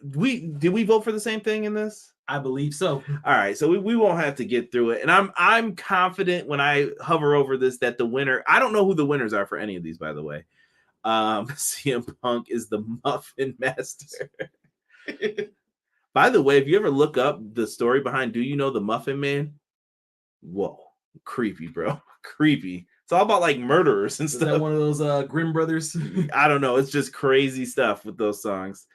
Did we vote for the same thing in this? I believe so. All right, so we won't have to get through it. And I'm confident when I hover over this that the winner, I don't know who the winners are for any of these, by the way. CM Punk is the Muffin Master. By the way, if you ever look up the story behind Do You Know the Muffin Man? Whoa, creepy, bro. Creepy. It's all about like murderers and Is stuff. that one of those Grimm brothers? I don't know. It's just crazy stuff with those songs.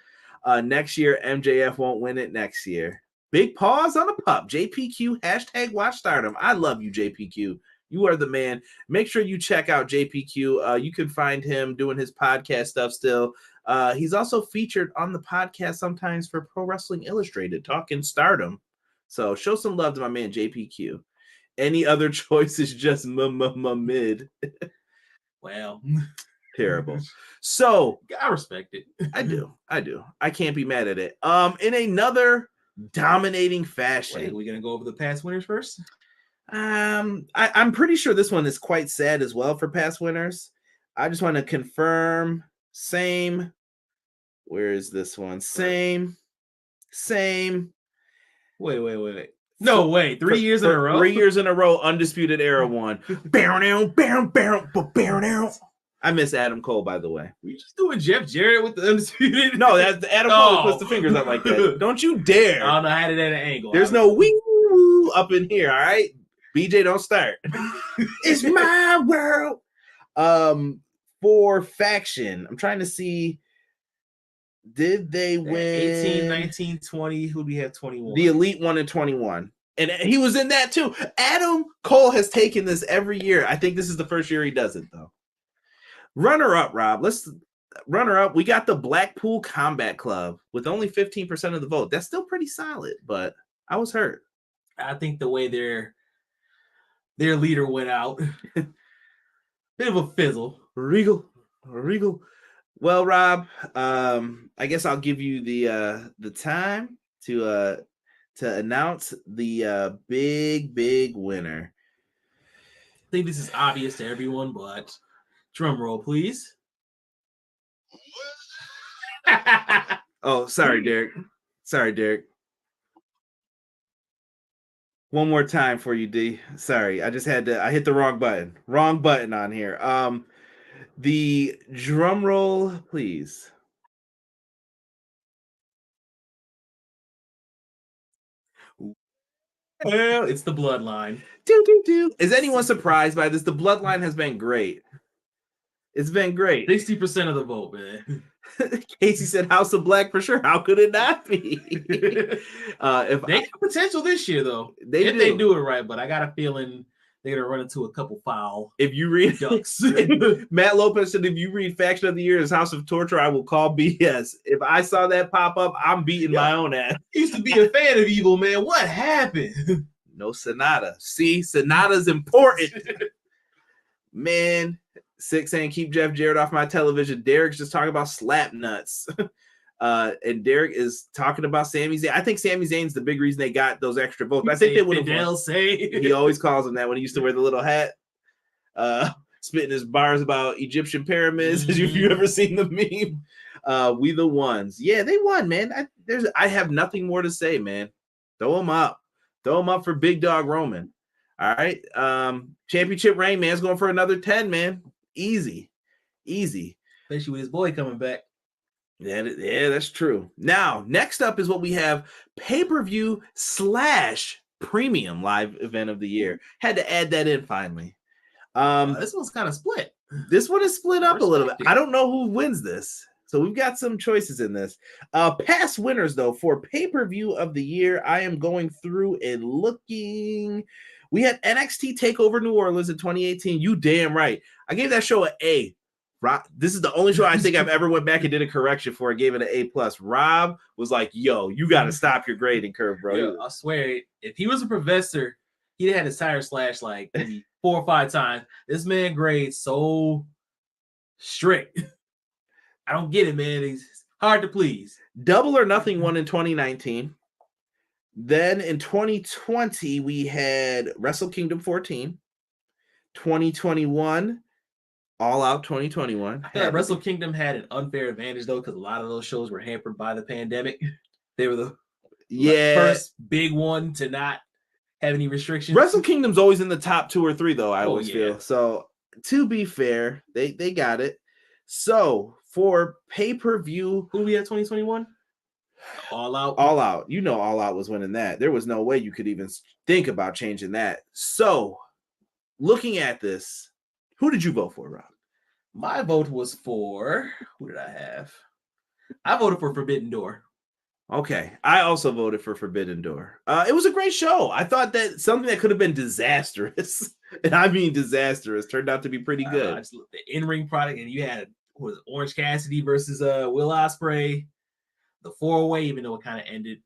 Next year, MJF won't win it next year. Big pause on a pup. JPQ, hashtag watch stardom. I love you, JPQ. You are the man. Make sure you check out JPQ. You can find him doing his podcast stuff still. He's also featured on the podcast sometimes for Pro Wrestling Illustrated, talking stardom. So show some love to my man, JPQ. Any other choice is just mid. Well, terrible. So I respect it. I do. I can't be mad at it. In another dominating fashion. Wait, are we gonna go over the past winners first? I'm pretty sure this one is quite sad as well for past winners. I just want to confirm. Same. Where is this one? Same. Wait. No way. 3 years in a row. 3 years in a row. Undisputed Era won. I miss Adam Cole, by the way. We just doing Jeff Jarrett with the Undisputed? No, that's Adam Cole puts the fingers up like that. Don't you dare. I don't know how to at an angle. There's no wee up in here, all right? BJ, don't start. It's my world. For faction, I'm trying to see. Did they win 18, 19, 20? Who do we have 21? The Elite won in 21. And he was in that too. Adam Cole has taken this every year. I think this is the first year he does it, though. Runner up, Rob. Runner up. We got the Blackpool Combat Club with only 15% of the vote. That's still pretty solid, but I was hurt. I think the way their leader went out, bit of a fizzle. Regal. Well, Rob, I guess I'll give you the time to announce the big winner. I think this is obvious to everyone, but drum roll, please. Oh, sorry, Derek. One more time for you, D. Sorry, I hit the wrong button on here. The drum roll, please. Well, it's the Bloodline. Is anyone surprised by this? The Bloodline has been great. It's been great. 60% of the vote, man. Casey said House of Black for sure. How could it not be? If they have potential this year, though. If they do it right, but I got a feeling they're gonna run into a couple foul. If you read ducks. Matt Lopez said, if you read Faction of the Year as House of Torture, I will call BS. If I saw that pop up, I'm beating my own ass. Used to be a fan of Evil, man. What happened? No Sonata. See, Sonata's important. Man, 6 saying keep Jeff Jarrett off my television. Derek's just talking about slap nuts. And Derek is talking about Sami Zayn. I think Sami Zayn's the big reason they got those extra votes. I think they would have. He always calls him that when he used to wear the little hat, spitting his bars about Egyptian pyramids. Have you ever seen the meme? We the ones. Yeah, they won, man. I have nothing more to say, man. Throw them up for Big Dog Roman. All right. Championship reign, man's going for another 10, man. Easy. Especially with his boy coming back. Yeah, that's true. Now, next up is what we have: pay-per-view / premium live event of the year. Had to add that in finally. This one's kind of split. This one is split up a little bit. I don't know who wins this. So we've got some choices in this. Past winners, though, for pay-per-view of the year, I am going through and looking. We had NXT TakeOver New Orleans in 2018. You damn right. I gave that show an A. Rob, this is the only show I think I've ever went back and did a correction for. I gave it an A+. Rob was like, yo, you got to stop your grading curve, bro. Yo, I swear, if he was a professor, he'd had his tire slashed like maybe 4 or 5 times. This man grades so strict. I don't get it, man. He's hard to please. Double or Nothing won in 2019. Then in 2020, we had Wrestle Kingdom 14. 2021, All Out 2021. I feel like Wrestle Kingdom had an unfair advantage though, because a lot of those shows were hampered by the pandemic. They were the first big one to not have any restrictions. Wrestle Kingdom's always in the top 2 or 3, though. I always feel so. To be fair, they got it. So for pay-per-view, who we had 2021? All Out. All Out. You know, All Out was winning that. There was no way you could even think about changing that. So, looking at this, who did you vote for, Rob? My vote was for, who did I have? I voted for Forbidden Door. Okay, I also voted for Forbidden Door. It was a great show. I thought that something that could have been disastrous, and I mean disastrous, turned out to be pretty good. The in-ring product, and you had Orange Cassidy versus Will Ospreay, the 4-way, even though it kind of ended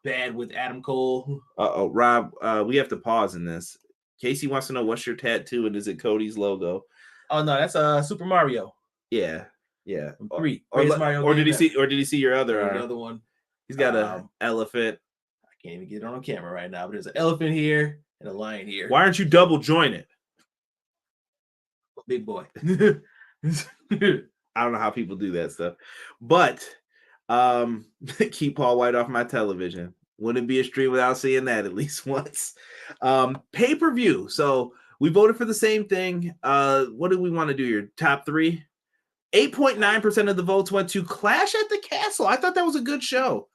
bad with Adam Cole. Rob, we have to pause in this. Casey wants to know, what's your tattoo, and is it Cody's logo? Oh no, that's Super Mario. Yeah. 3. Or did he see your other arm? The other one. He's got an elephant. I can't even get it on camera right now, but there's an elephant here and a lion here. Why aren't you double jointed? Big boy. I don't know how people do that stuff. But keep Paul White off my television. Wouldn't be a stream without seeing that at least once. Pay-per-view. So we voted for the same thing. What do we want to do here? Top 3? 8.9% of the votes went to Clash at the Castle. I thought that was a good show.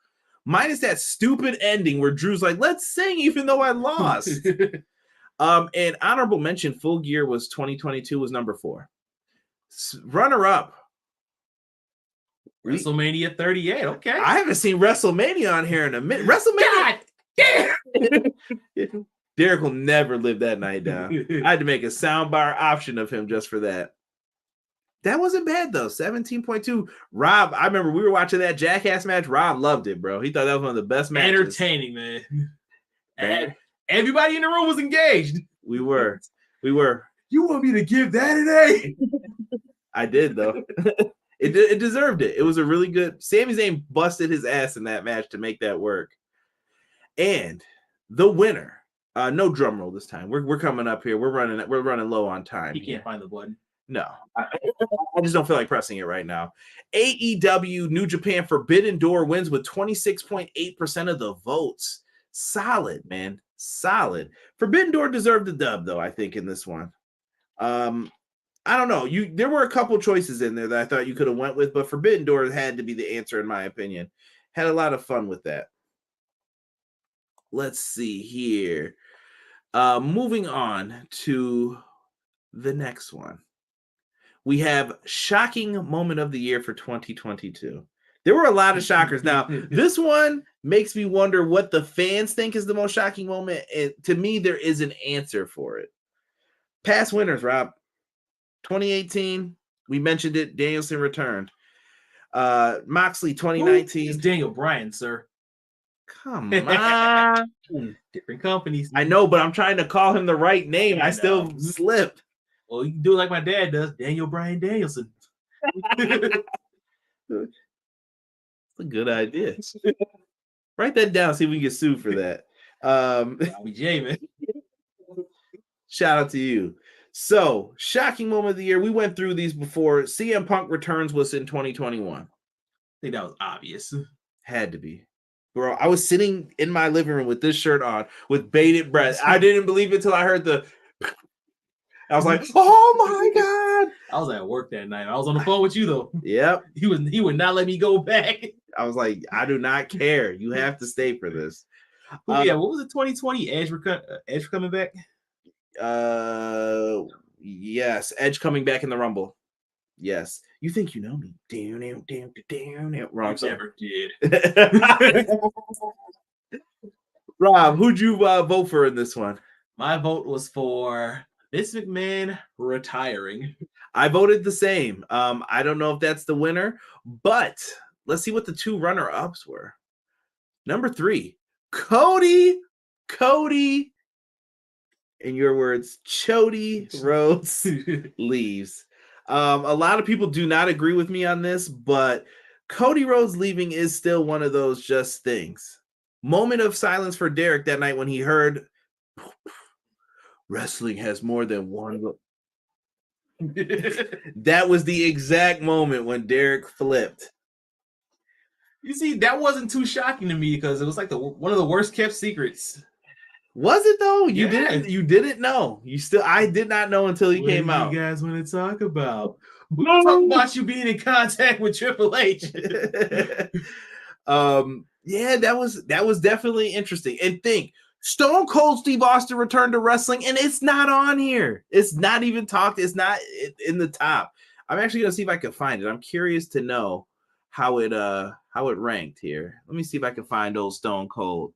Minus that stupid ending where Drew's like, let's sing even though I lost. And honorable mention, Full Gear was 2022 was number 4. Runner up. WrestleMania 38. Okay. I haven't seen WrestleMania on here in a minute. WrestleMania. God damn. Derek will never live that night down. I had to make a soundbar option of him just for that. That wasn't bad though. 17.2. Rob, I remember we were watching that Jackass match. Rob loved it, bro. He thought that was one of the best matches. Entertaining, man. And everybody in the room was engaged. We were. You want me to give that an A? I did though. It deserved it. It was a really good. Sami Zayn busted his ass in that match to make that work. And the winner. No drum roll this time. We're coming up here. We're running low on time. He can't find the button. No, I just don't feel like pressing it right now. AEW New Japan Forbidden Door wins with 26.8% of the votes. Solid, man. Solid. Forbidden Door deserved the dub, though, I think, in this one. I don't know. There were a couple choices in there that I thought you could have went with, but Forbidden Door had to be the answer, in my opinion. Had a lot of fun with that. Let's see here. Moving on to the next one. We have shocking moment of the year for 2022. There were a lot of shockers. Now, this one makes me wonder what the fans think is the most shocking moment. And to me, there is an answer for it. Past winners, Rob. 2018, we mentioned it. Danielson returned. Moxley, 2019. It's Daniel Bryan, sir. Come on. Different companies. I know, but I'm trying to call him the right name. I still slip. Well, you can do it like my dad does. Daniel Bryan Danielson. That's a good idea. Write that down. See if we can get sued for that. Bobby J, man. Shout out to you. So, shocking moment of the year. We went through these before. CM Punk returns was in 2021. I think that was obvious. Had to be. Bro, I was sitting in my living room with this shirt on with bated breath. I didn't believe it until I heard the... I was like, oh my God. I was at work that night. I was on the phone with you, though. Yep. He would not let me go back. I was like, I do not care. You have to stay for this. Yeah, what was it, 2020? Edge coming back? Yes. Edge coming back in the Rumble. Yes. You think you know me. Damn. Wrong. Never did. Rob, who'd you vote for in this one? My vote was for Vince McMahon retiring. I voted the same. I don't know if that's the winner, but let's see what the 2 runner-ups were. Number 3, Cody, in your words, Chody Rhodes leaves. A lot of people do not agree with me on this, but Cody Rhodes leaving is still one of those just things. Moment of silence for Derek that night when he heard wrestling has more than one. That was the exact moment when Derek flipped. You see, that wasn't too shocking to me because it was like one of the worst kept secrets. Was it though? You Yeah. didn't know. I did not know until he came out. You guys want to talk about? We talk about you being in contact with Triple H. Yeah, that was definitely interesting. And think, Stone Cold Steve Austin returned to wrestling, and it's not on here. It's not even talked. It's not in the top. I'm actually gonna see if I can find it. I'm curious to know how it ranked here. Let me see if I can find old Stone Cold.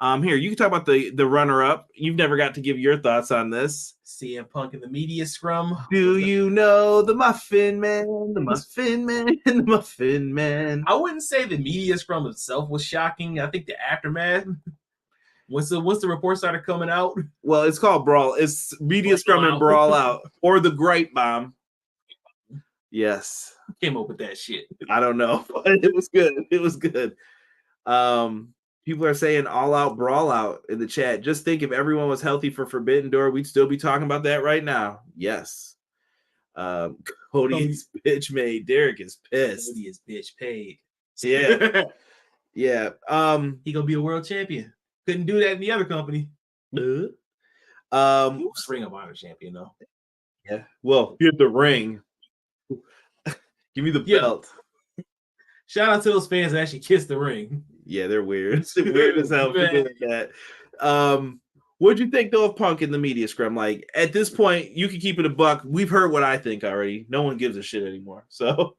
Here, you can talk about the runner-up. You've never got to give your thoughts on this. CM Punk in the media scrum. Do you know the Muffin Man? The Muffin Man, the Muffin Man. I wouldn't say the media scrum itself was shocking. I think the aftermath. Once the report started coming out. Well, it's called Brawl. It's media scrum and Brawl Out, or the Great Bomb. Yes. Came up with that shit. I don't know, but it was good. It was good. People are saying All Out Brawl Out in the chat. Just think if everyone was healthy for Forbidden Door, we'd still be talking about that right now. Yes. Cody's bitch made. Derek is pissed. Cody is bitch paid. Yeah. Yeah. He gonna be a world champion. Couldn't do that in the other company. Ring of Honor champion though. Yeah. Well, get the ring. Give me the belt. Shout out to those fans that actually kissed the ring. Yeah, they're weird. It's weird as hell for doing that. What'd you think though of Punk in the media scrum? Like at this point, you can keep it a buck. We've heard what I think already. No one gives a shit anymore. So,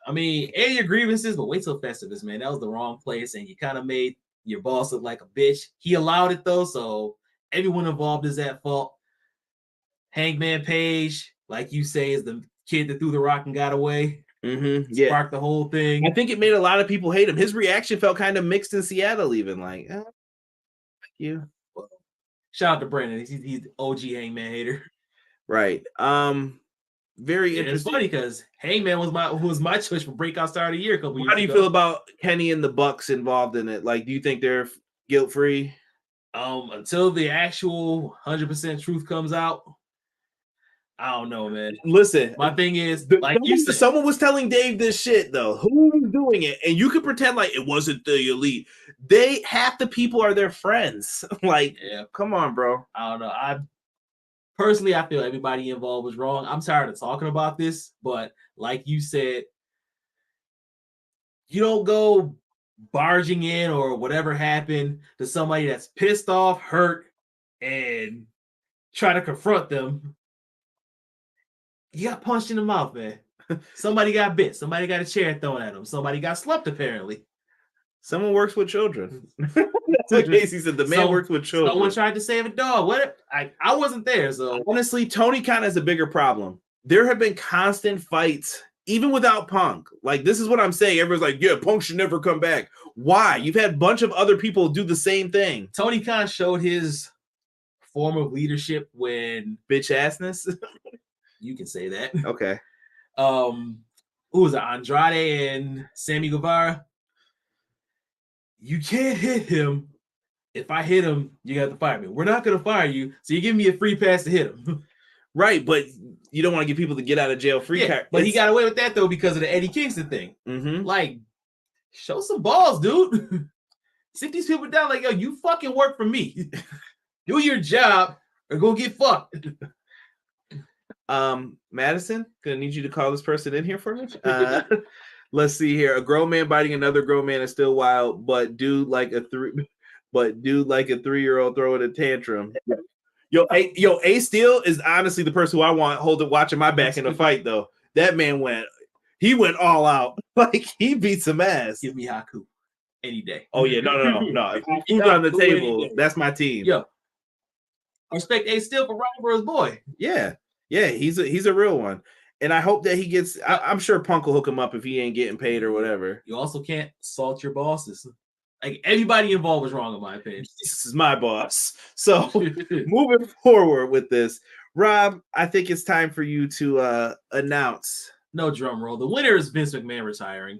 I mean, air your grievances, but wait till Festivus, man. That was the wrong place, and you kind of made your boss look like a bitch. He allowed it though, so everyone involved is at fault. Hangman Page, like you say, is the kid that threw the rock and got away. Yeah, sparked the whole thing. I think it made a lot of people hate him. His reaction felt kind of mixed in Seattle, even like, thank you. Well, shout out to Brandon. He's OG Hangman hater. Right. Very interesting. It's funny because Hangman was my choice for Breakout Star of the Year a couple years ago. How do you feel about Kenny and the Bucks involved in it? Like, do you think they're guilt free? Until the actual 100% truth comes out, I don't know, man. Listen, my thing is, someone was telling Dave this shit though. Who was doing it? And you could pretend like it wasn't the Elite. Half the people are their friends. Like, yeah, come on, bro. I don't know. I feel everybody involved was wrong. I'm tired of talking about this, but like you said, you don't go barging in or whatever happened to somebody that's pissed off, hurt, and try to confront them. You got punched in the mouth, man. Somebody got bit. Somebody got a chair thrown at them. Somebody got slumped, apparently. Someone works with children. That's what Casey said. The man works with children. Someone tried to save a dog. What? I wasn't there, so. Honestly, Tony Khan has a bigger problem. There have been constant fights, even without Punk. Like, this is what I'm saying. Everyone's like, yeah, Punk should never come back. Why? You've had a bunch of other people do the same thing. Tony Khan showed his form of leadership when bitch assness. You can say that. Okay. Who was it? Andrade and Sammy Guevara. You can't hit him. If I hit him, you got to fire me. We're not going to fire you, so you give me a free pass to hit him. Right, but you don't want to get people to get out of jail free. Yeah, but he got away with that though because of the Eddie Kingston thing. Mm-hmm. Like, show some balls, dude. Sit these people down. Like, yo, you fucking work for me. Do your job or go get fucked. Madison, gonna need you to call this person in here for me. Let's see here. A grown man biting another grown man is still wild, but dude like a 3-year-old throwing a tantrum. Yo, A Steel is honestly the person who I want watching my back in a fight though. That man went all out. Like, he beat some ass. Give me Haku any day. Oh yeah, no. If he's on the table, that's my team. Yo, I respect A Steel for riding for his boy. Yeah, he's a real one. And I hope that he gets, I'm sure Punk will hook him up if he ain't getting paid or whatever. You also can't salt your bosses. Like, everybody involved was wrong in my opinion. This is my boss. So moving forward with this, Rob, I think it's time for you to announce. No drum roll. The winner is Vince McMahon retiring.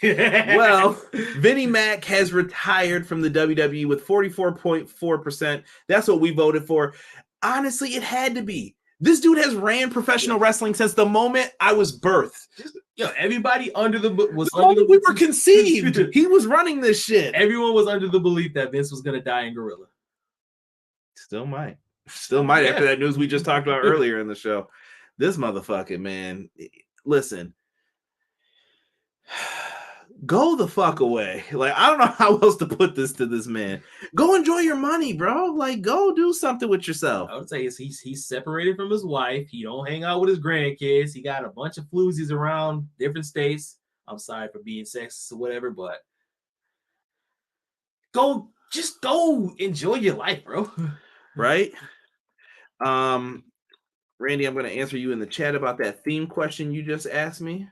Well, Vinnie Mac has retired from the WWE with 44.4%. That's what we voted for. Honestly, it had to be. This dude has ran professional wrestling since the moment I was birthed. Everybody under the was The moment we were conceived, he was running this shit. Everyone was under the belief that Vince was gonna die in Gorilla. Still might after that news we just talked about earlier in the show. This motherfucking man, listen, go the fuck away. Like, I don't know how else to put this to this man. Go enjoy your money, bro. Like, go do something with yourself. I would say he's separated from his wife. He don't hang out with his grandkids. He got a bunch of floozies around different states. I'm sorry for being sexist or whatever, but just go enjoy your life, bro. Right? Randy, I'm going to answer you in the chat about that theme question you just asked me.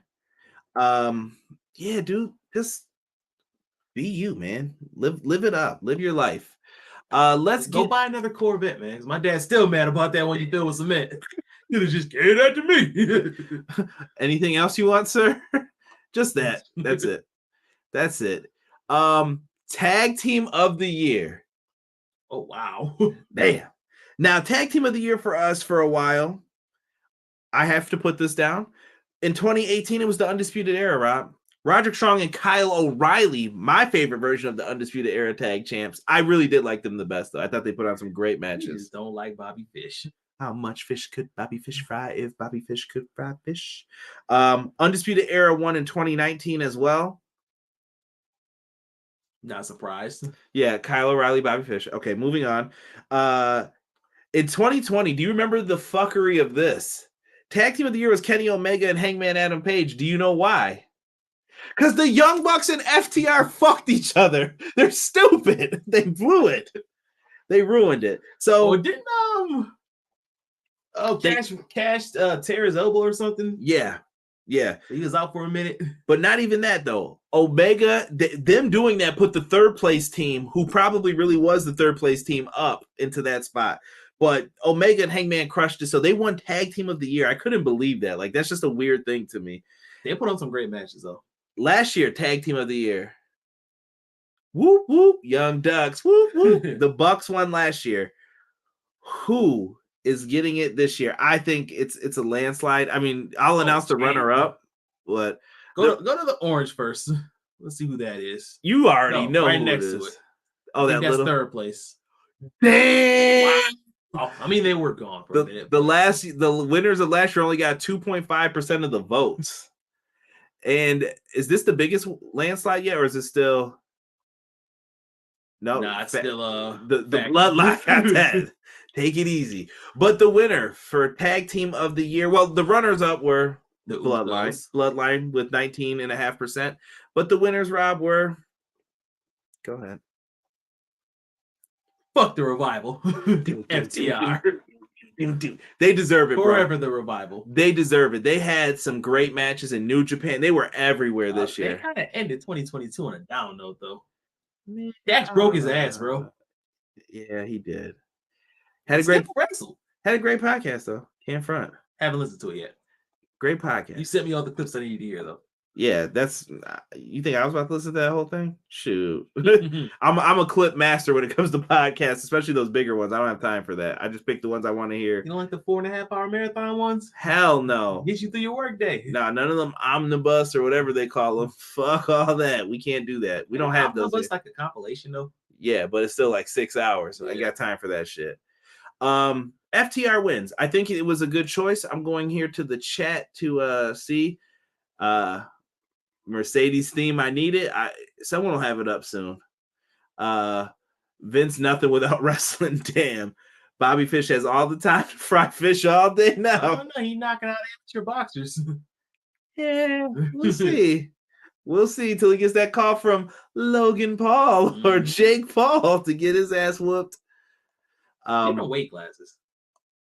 Yeah, dude, just be you, man. Live it up. Live your life. Let's go buy another Corvette, man. My dad's still mad about that when you fill with cement. You just gave that to me. Anything else you want, sir? Just that. That's it. That's it. Tag team of the year. Oh, wow. Damn. Now, tag team of the year for us for a while. I have to put this down. In 2018, it was the Undisputed Era, Rob. Roderick Strong and Kyle O'Reilly, my favorite version of the Undisputed Era tag champs. I really did like them the best, though. I thought they put on some great matches. You just don't like Bobby Fish. How much fish could Bobby Fish fry if Bobby Fish could fry fish? Undisputed Era won in 2019 as well. Not surprised. Yeah, Kyle O'Reilly, Bobby Fish. Okay, moving on. In 2020, do you remember the fuckery of this? Tag team of the year was Kenny Omega and Hangman Adam Page. Do you know why? Because the Young Bucks and FTR fucked each other. They're stupid. They blew it. They ruined it. So didn't Cash tear his elbow or something? Yeah. He was out for a minute. But not even that, though. Omega, them doing that put the third place team, who probably really was the third place team, up into that spot. But Omega and Hangman crushed it, so they won tag team of the year. I couldn't believe that. Like, that's just a weird thing to me. They put on some great matches, though. Last year, tag team of the year. Whoop, whoop, Young Ducks. Whoop, whoop. The Bucks won last year. Who is getting it this year? I think it's a landslide. I mean, I'll announce the runner-up, but go to the orange first. Let's see who that is. You already know right who next it is. to it. Oh, that's third place. Damn. Wow. Oh, I mean, they were gone for a minute. The winners of last year only got 2.5% of the votes. And is this the biggest landslide yet, or is it still? No, it's still the bloodline got that. Take it easy. But the winner for tag team of the year, well, the runners up were the Bloodline with 19.5%. But the winners, Rob, were. Go ahead. Fuck the Revival. FTR. They deserve it, Forever bro. The Revival. They deserve it. They had some great matches in New Japan. They were everywhere this year. They kind of ended 2022 on a down note, though. Dax broke his ass, bro. Yeah, he did. Had a great podcast, though. Can't front. Haven't listened to it yet. Great podcast. You sent me all the clips I need to hear, though. Yeah, that's. You think I was about to listen to that whole thing? Shoot, I'm a clip master when it comes to podcasts, especially those bigger ones. I don't have time for that. I just pick the ones I want to hear. You don't like the 4.5-hour marathon ones? Hell no. Get you through your work day. No, none of them omnibus or whatever they call them. Fuck all that. We can't do that. We don't have those. Omnibus like a compilation though. Yeah, but it's still like 6 hours. So I got time for that shit. FTR wins. I think it was a good choice. I'm going here to the chat to see. Mercedes theme, I need it. Someone will have it up soon. Vince, nothing without wrestling. Damn. Bobby Fish has all the time to fry fish all day now. No, he's knocking out amateur boxers. Yeah, we'll see. We'll see till he gets that call from Logan Paul or Jake Paul to get his ass whooped. Different weight classes.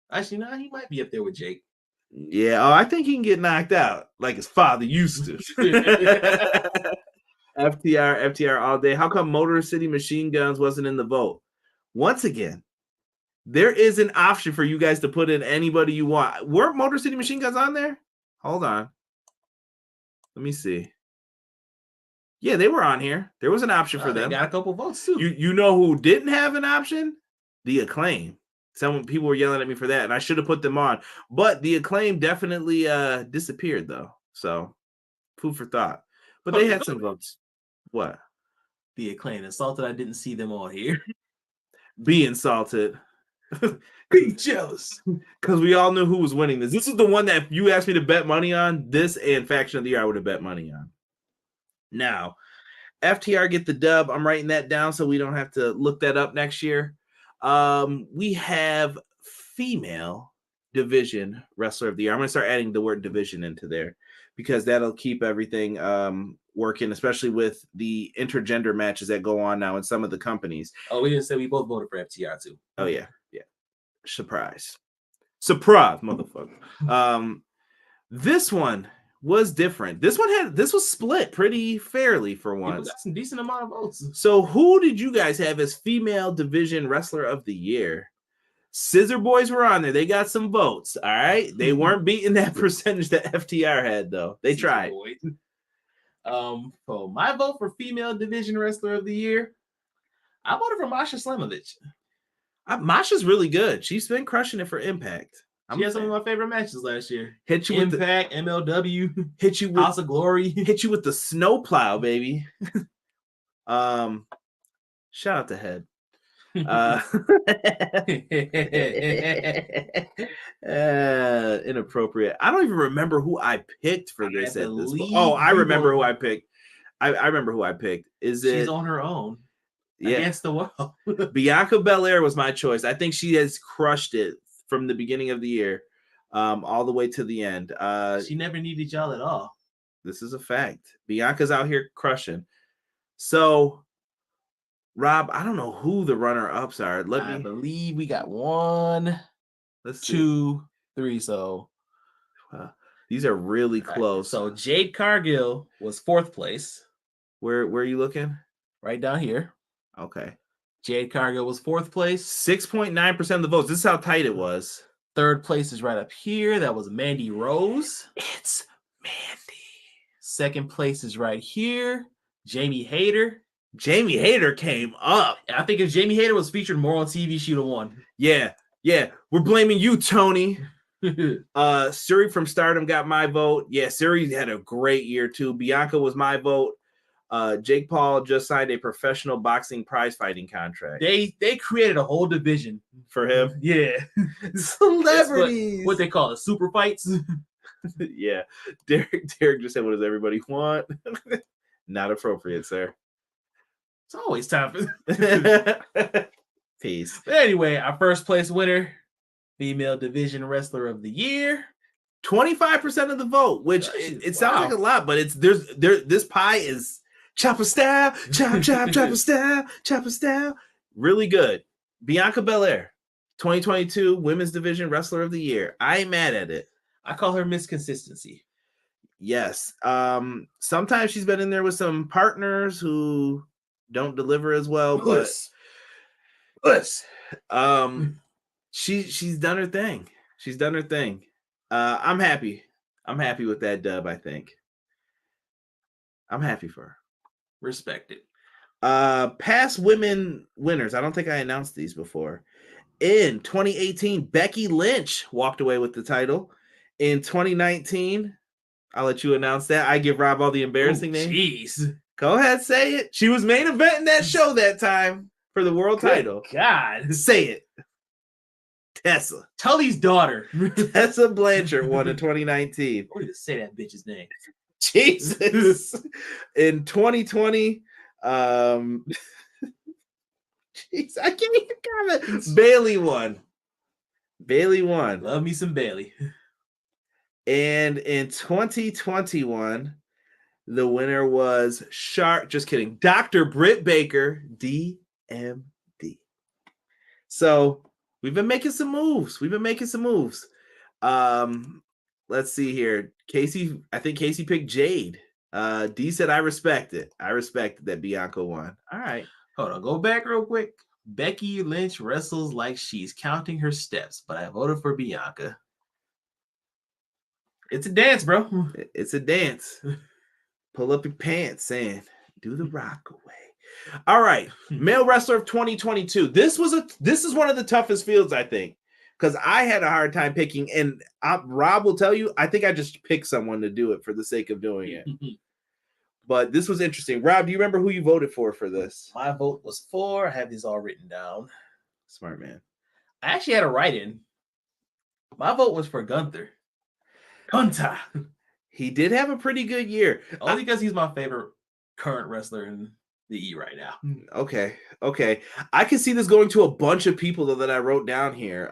Actually, no, he might be up there with Jake. Yeah, I think he can get knocked out like his father used to. FTR all day. How come Motor City Machine Guns wasn't in the vote? Once again, there is an option for you guys to put in anybody you want. Were Motor City Machine Guns on there? Hold on. Let me see. Yeah, they were on here. There was an option for them. They got a couple votes too. You know who didn't have an option? The Acclaim. Some people were yelling at me for that, and I should have put them on. But the Acclaim definitely disappeared, though. So, food for thought. But they had some votes. What? The Acclaim. Insulted I didn't see them all here. Be insulted. Be jealous. Because we all knew who was winning this. This is the one that you asked me to bet money on. This and Faction of the Year I would have bet money on. Now, FTR get the dub. I'm writing that down so we don't have to look that up next year. We have female division wrestler of the year. I'm going to start adding the word division into there because that'll keep everything working, especially with the intergender matches that go on now in some of the companies. Oh, we didn't say we both voted for FTR too. Oh, yeah. Yeah. Surprise, motherfucker. This one was different. This was split pretty fairly for once. Got some decent amount of votes. So who did you guys have as female division wrestler of the year? Scissor Boys were on there. They got some votes. All right. They weren't beating that percentage that FTR had, though. They tried. So my vote for female division wrestler of the year, I voted for Masha Slamovich. Masha's really good. She's been crushing it for Impact. She had some of my favorite matches last year. Hit you Impact, with MLW, hit you with House of Glory, hit you with the snowplow, baby. Shout out to Head. Inappropriate. I don't even remember who I picked for this at this point. Oh, I remember who I picked. I remember who I picked. She's on her own. Yeah. Against the world. Bianca Belair was my choice. I think she has crushed it from the beginning of the year all the way to the end. She never needed y'all at all. This is a fact. Bianca's out here crushing. So, Rob, I don't know who the runner-ups are. I believe we got 1, 2, 3. So these are really close. So Jade Cargill was 4th place. Where are you looking? Right down here. Okay. Jade Cargill was 4th place. 6.9% of the votes. This is how tight it was. 3rd place is right up here. That was Mandy Rose. It's Mandy. 2nd place is right here. Jamie Hayter. Jamie Hayter came up. I think if Jamie Hayter was featured more on TV, she'd have won. Yeah. We're blaming you, Tony. Suri from Stardom got my vote. Yeah, Suri had a great year too. Bianca was my vote. Jake Paul just signed a professional boxing prize fighting contract. They created a whole division for him. Yeah. Celebrities. What they call it, super fights. Yeah. Derek just said, what does everybody want? Not appropriate, sir. It's always time for peace. But anyway, our 1st place winner, female division wrestler of the year. 25% of the vote, which it sounds like a lot, but it's this pie is chopper style, chopper style. Really good. Bianca Belair, 2022 Women's Division Wrestler of the Year. I ain't mad at it. I call her Miss Consistency. Yes. Sometimes she's been in there with some partners who don't deliver as well, but she's done her thing. She's done her thing. I'm happy. I'm happy with that dub, I think. I'm happy for her. Respect it. Past women winners. I don't think I announced these before. In 2018, Becky Lynch walked away with the title. In 2019, I'll let you announce that. I give Rob all the embarrassing names. Jeez. Go ahead, say it. She was main eventing that show that time for the world title. God. Say it. Tessa. Tully's daughter. Tessa Blanchard won in 2019. I need to say that bitch's name. Jesus. In 2020, jeez, I can't even comment. Bailey won. Love me some Bailey. And in 2021, the winner was just kidding, Dr. Britt Baker, DMD. So we've been making some moves. Let's see here. Casey, I think Casey picked Jade. D said, I respect it. I respect that Bianca won. All right. Hold on. Go back real quick. Becky Lynch wrestles like she's counting her steps, but I voted for Bianca. It's a dance, bro. It's a dance. Pull up your pants and do the rock away. All right, male wrestler of 2022. This is one of the toughest fields, I think, because I had a hard time picking, and Rob will tell you, I think I just picked someone to do it for the sake of doing it. But this was interesting. Rob, do you remember who you voted for this? My vote was 4. I have these all written down. Smart man. I actually had a write-in. My vote was for Gunther. Gunther. He did have a pretty good year. Only because he's my favorite current wrestler in the E right now. Okay. I can see this going to a bunch of people though that I wrote down here.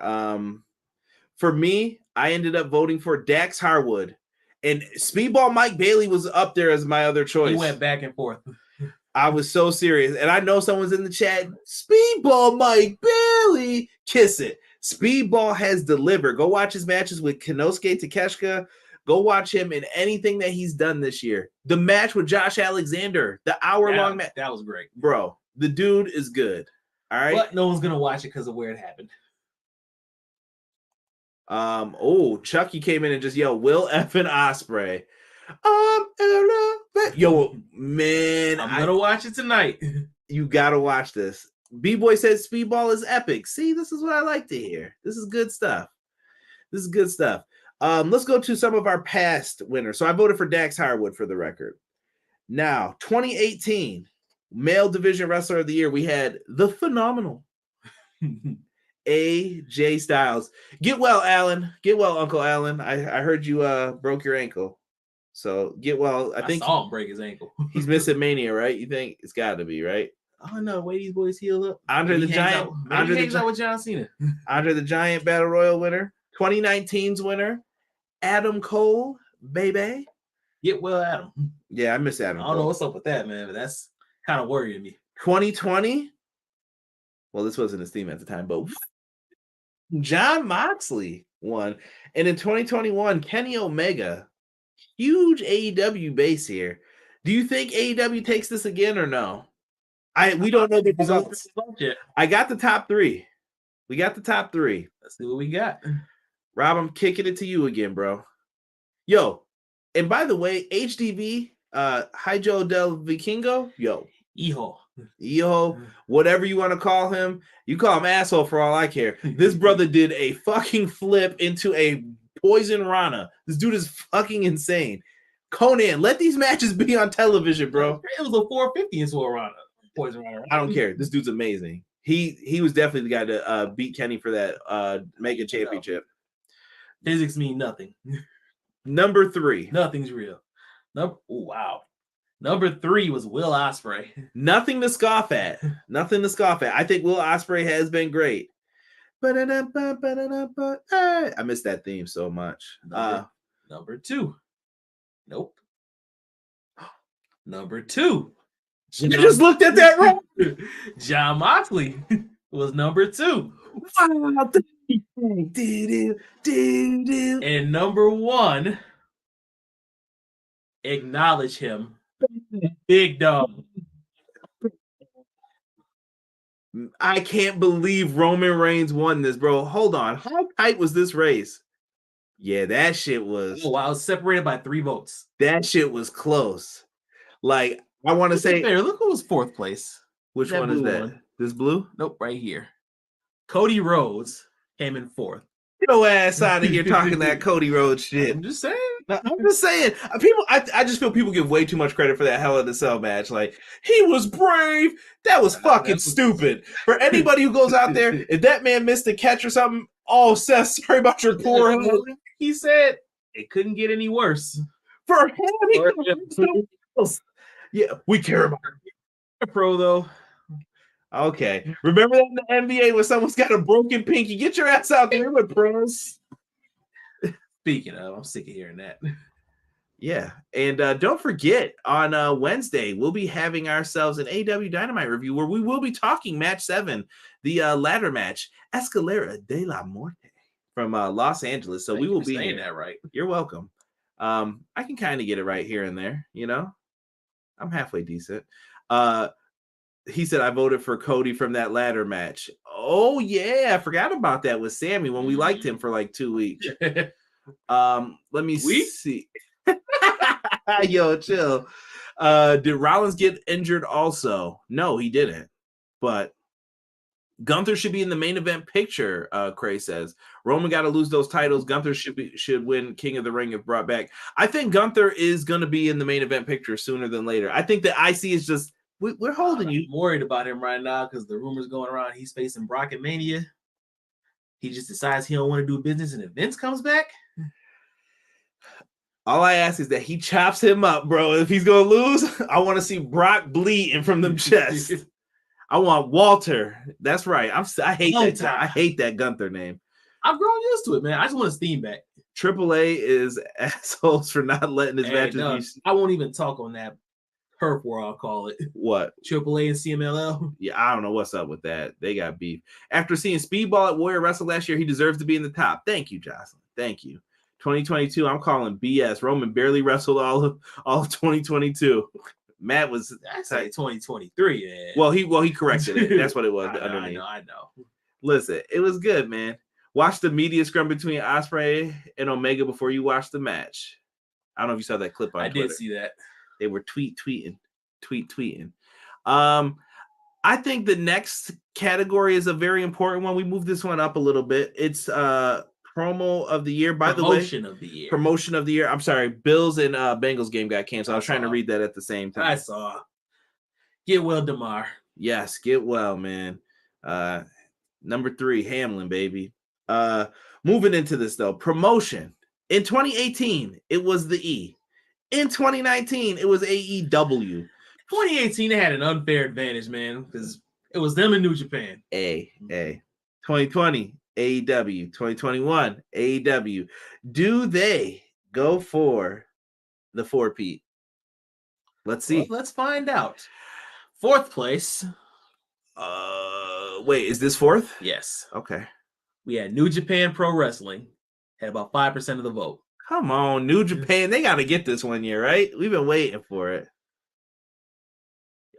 For me, I ended up voting for Dax Harwood, and Speedball Mike Bailey was up there as my other choice. He went back and forth. I was so serious, and I know someone's in the chat. Speedball Mike Bailey, kiss it. Speedball has delivered. Go watch his matches with Konosuke Takeshita. Go watch him in anything that he's done this year. The match with Josh Alexander, the hour-long match. That was great. Bro, the dude is good. All right. But no one's going to watch it because of where it happened. Chucky came in and just yelled, Will effing Ospreay. Yo, man. I'm going to watch it tonight. You got to watch this. B-Boy says Speedball is epic. See, this is what I like to hear. This is good stuff. Let's go to some of our past winners. So I voted for Dax Harwood for the record. Now, 2018 male division wrestler of the year, we had the phenomenal AJ Styles. Get well, Alan. Get well, Uncle Alan. I heard you broke your ankle. So get well. I think saw him break his ankle. He's missing Mania, right? You think it's got to be, right? Oh no, wait, these boys heal up. Andre the Giant. Andre hangs out with John Cena. Andre the Giant Battle Royal winner. 2019's winner. Adam Cole, baby. Get well, Adam. Yeah, I miss Adam. I don't know what's up with that, man, but that's kind of worrying me. 2020. Well, this wasn't his theme at the time, but John Moxley won. And in 2021, Kenny Omega, huge AEW base here. Do you think AEW takes this again or no? We don't know the results yet. I got the top 3. We got the top 3. Let's see what we got. Rob, I'm kicking it to you again, bro. Yo, and by the way, HDV, Hijo del Vikingo, Hijo, whatever you want to call him, you call him asshole for all I care. This brother did a fucking flip into a poison Rana. This dude is fucking insane. Conan, let these matches be on television, bro. It was a 450 into a Rana. Poison Rana. I don't care. This dude's amazing. He was definitely the guy to beat Kenny for that Mega Championship. Physics mean nothing. Number 3. Nothing's real. Wow. Number 3 was Will Ospreay. Nothing to scoff at. I think Will Ospreay has been great. I miss that theme so much. Number 2. Nope. Number 2. You just looked at that wrong. John Moxley was number 2. Wow. And number 1, acknowledge him. Big Dog. I can't believe Roman Reigns won this, bro. Hold on. How tight was this race? Yeah, that shit was. Oh, wow. I was separated by 3 votes. That shit was close. Like, I want to say. Fair. Look who was 4th place. Which one is that? One. This blue? Nope, right here. Cody Rhodes came in 4th. Get your ass out of here talking that Cody Rhodes shit. I'm just saying. I just feel people give way too much credit for that Hell in a Cell match. Like, he was brave. That was fucking stupid. For anybody who goes out there, if that man missed a catch or something, oh, Seth, sorry about your poor health. He said it couldn't get any worse. For him, yeah, we care about him. Pro, though. Okay. Remember that in the NBA when someone's got a broken pinky? Get your ass out there with pros. Speaking of, I'm sick of hearing that. Yeah. And don't forget, on Wednesday, we'll be having ourselves an AEW Dynamite review where we will be talking match 7, the ladder match, Escalera de la Muerte from Los Angeles. So we will be saying that right. You're welcome. I can kind of get it right here and there, you know. I'm halfway decent. He said I voted for Cody from that ladder match. Oh yeah, I forgot about that with Sammy when we liked him for like 2 weeks. Let me see. Yo, chill. Did Rollins get injured also? No, he didn't. But Gunther should be in the main event picture, Cray says. Roman got to lose those titles. Gunther should win King of the Ring if brought back. I think Gunther is going to be in the main event picture sooner than later. I think that IC is just, we're holding you. I'm worried about him right now because the rumors going around he's facing Brock at Mania. He just decides he don't want to do business and if Vince comes back. All I ask is that he chops him up, bro. If he's going to lose, I want to see Brock bleeding from them chests. I want Walter. That's right. I hate that. I hate that Gunther name. I've grown used to it, man. I just want his theme back. AAA is assholes for not letting his matches be. I won't even talk on that perp war, I'll call it. What? AAA and CMLL? Yeah, I don't know what's up with that. They got beef. After seeing Speedball at Warrior Wrestle last year, he deserves to be in the top. Thank you, Jocelyn. Thank you. 2022, I'm calling BS. Roman barely wrestled all of 2022. Matt was that's like 2023, man. Well, he corrected it. That's what it was underneath. I know. Listen, it was good, man. Watch the media scrum between Ospreay and Omega before you watch the match. I don't know if you saw that clip on Twitter. Did see that. They were tweeting. I think the next category is a very important one. We moved this one up a little bit. It's promo of the year. By the way, promotion of the year. I'm sorry, Bills and Bengals game got canceled. I was trying to read that at the same time. I saw. Get well, DeMar. Yes, get well, man. Number 3, Hamlin, baby. Moving into this though, promotion. In 2018, it was the E. In 2019, it was AEW. 2018, they had an unfair advantage, man, because it was them in New Japan. 2020, AEW. 2021, AEW. Do they go for the 4-peat? Let's see. Well, let's find out. 4th place. Wait, is this 4th? Yes. Okay. We had New Japan Pro Wrestling. Had about 5% of the vote. Come on, New Japan. They got to get this one year, right? We've been waiting for it.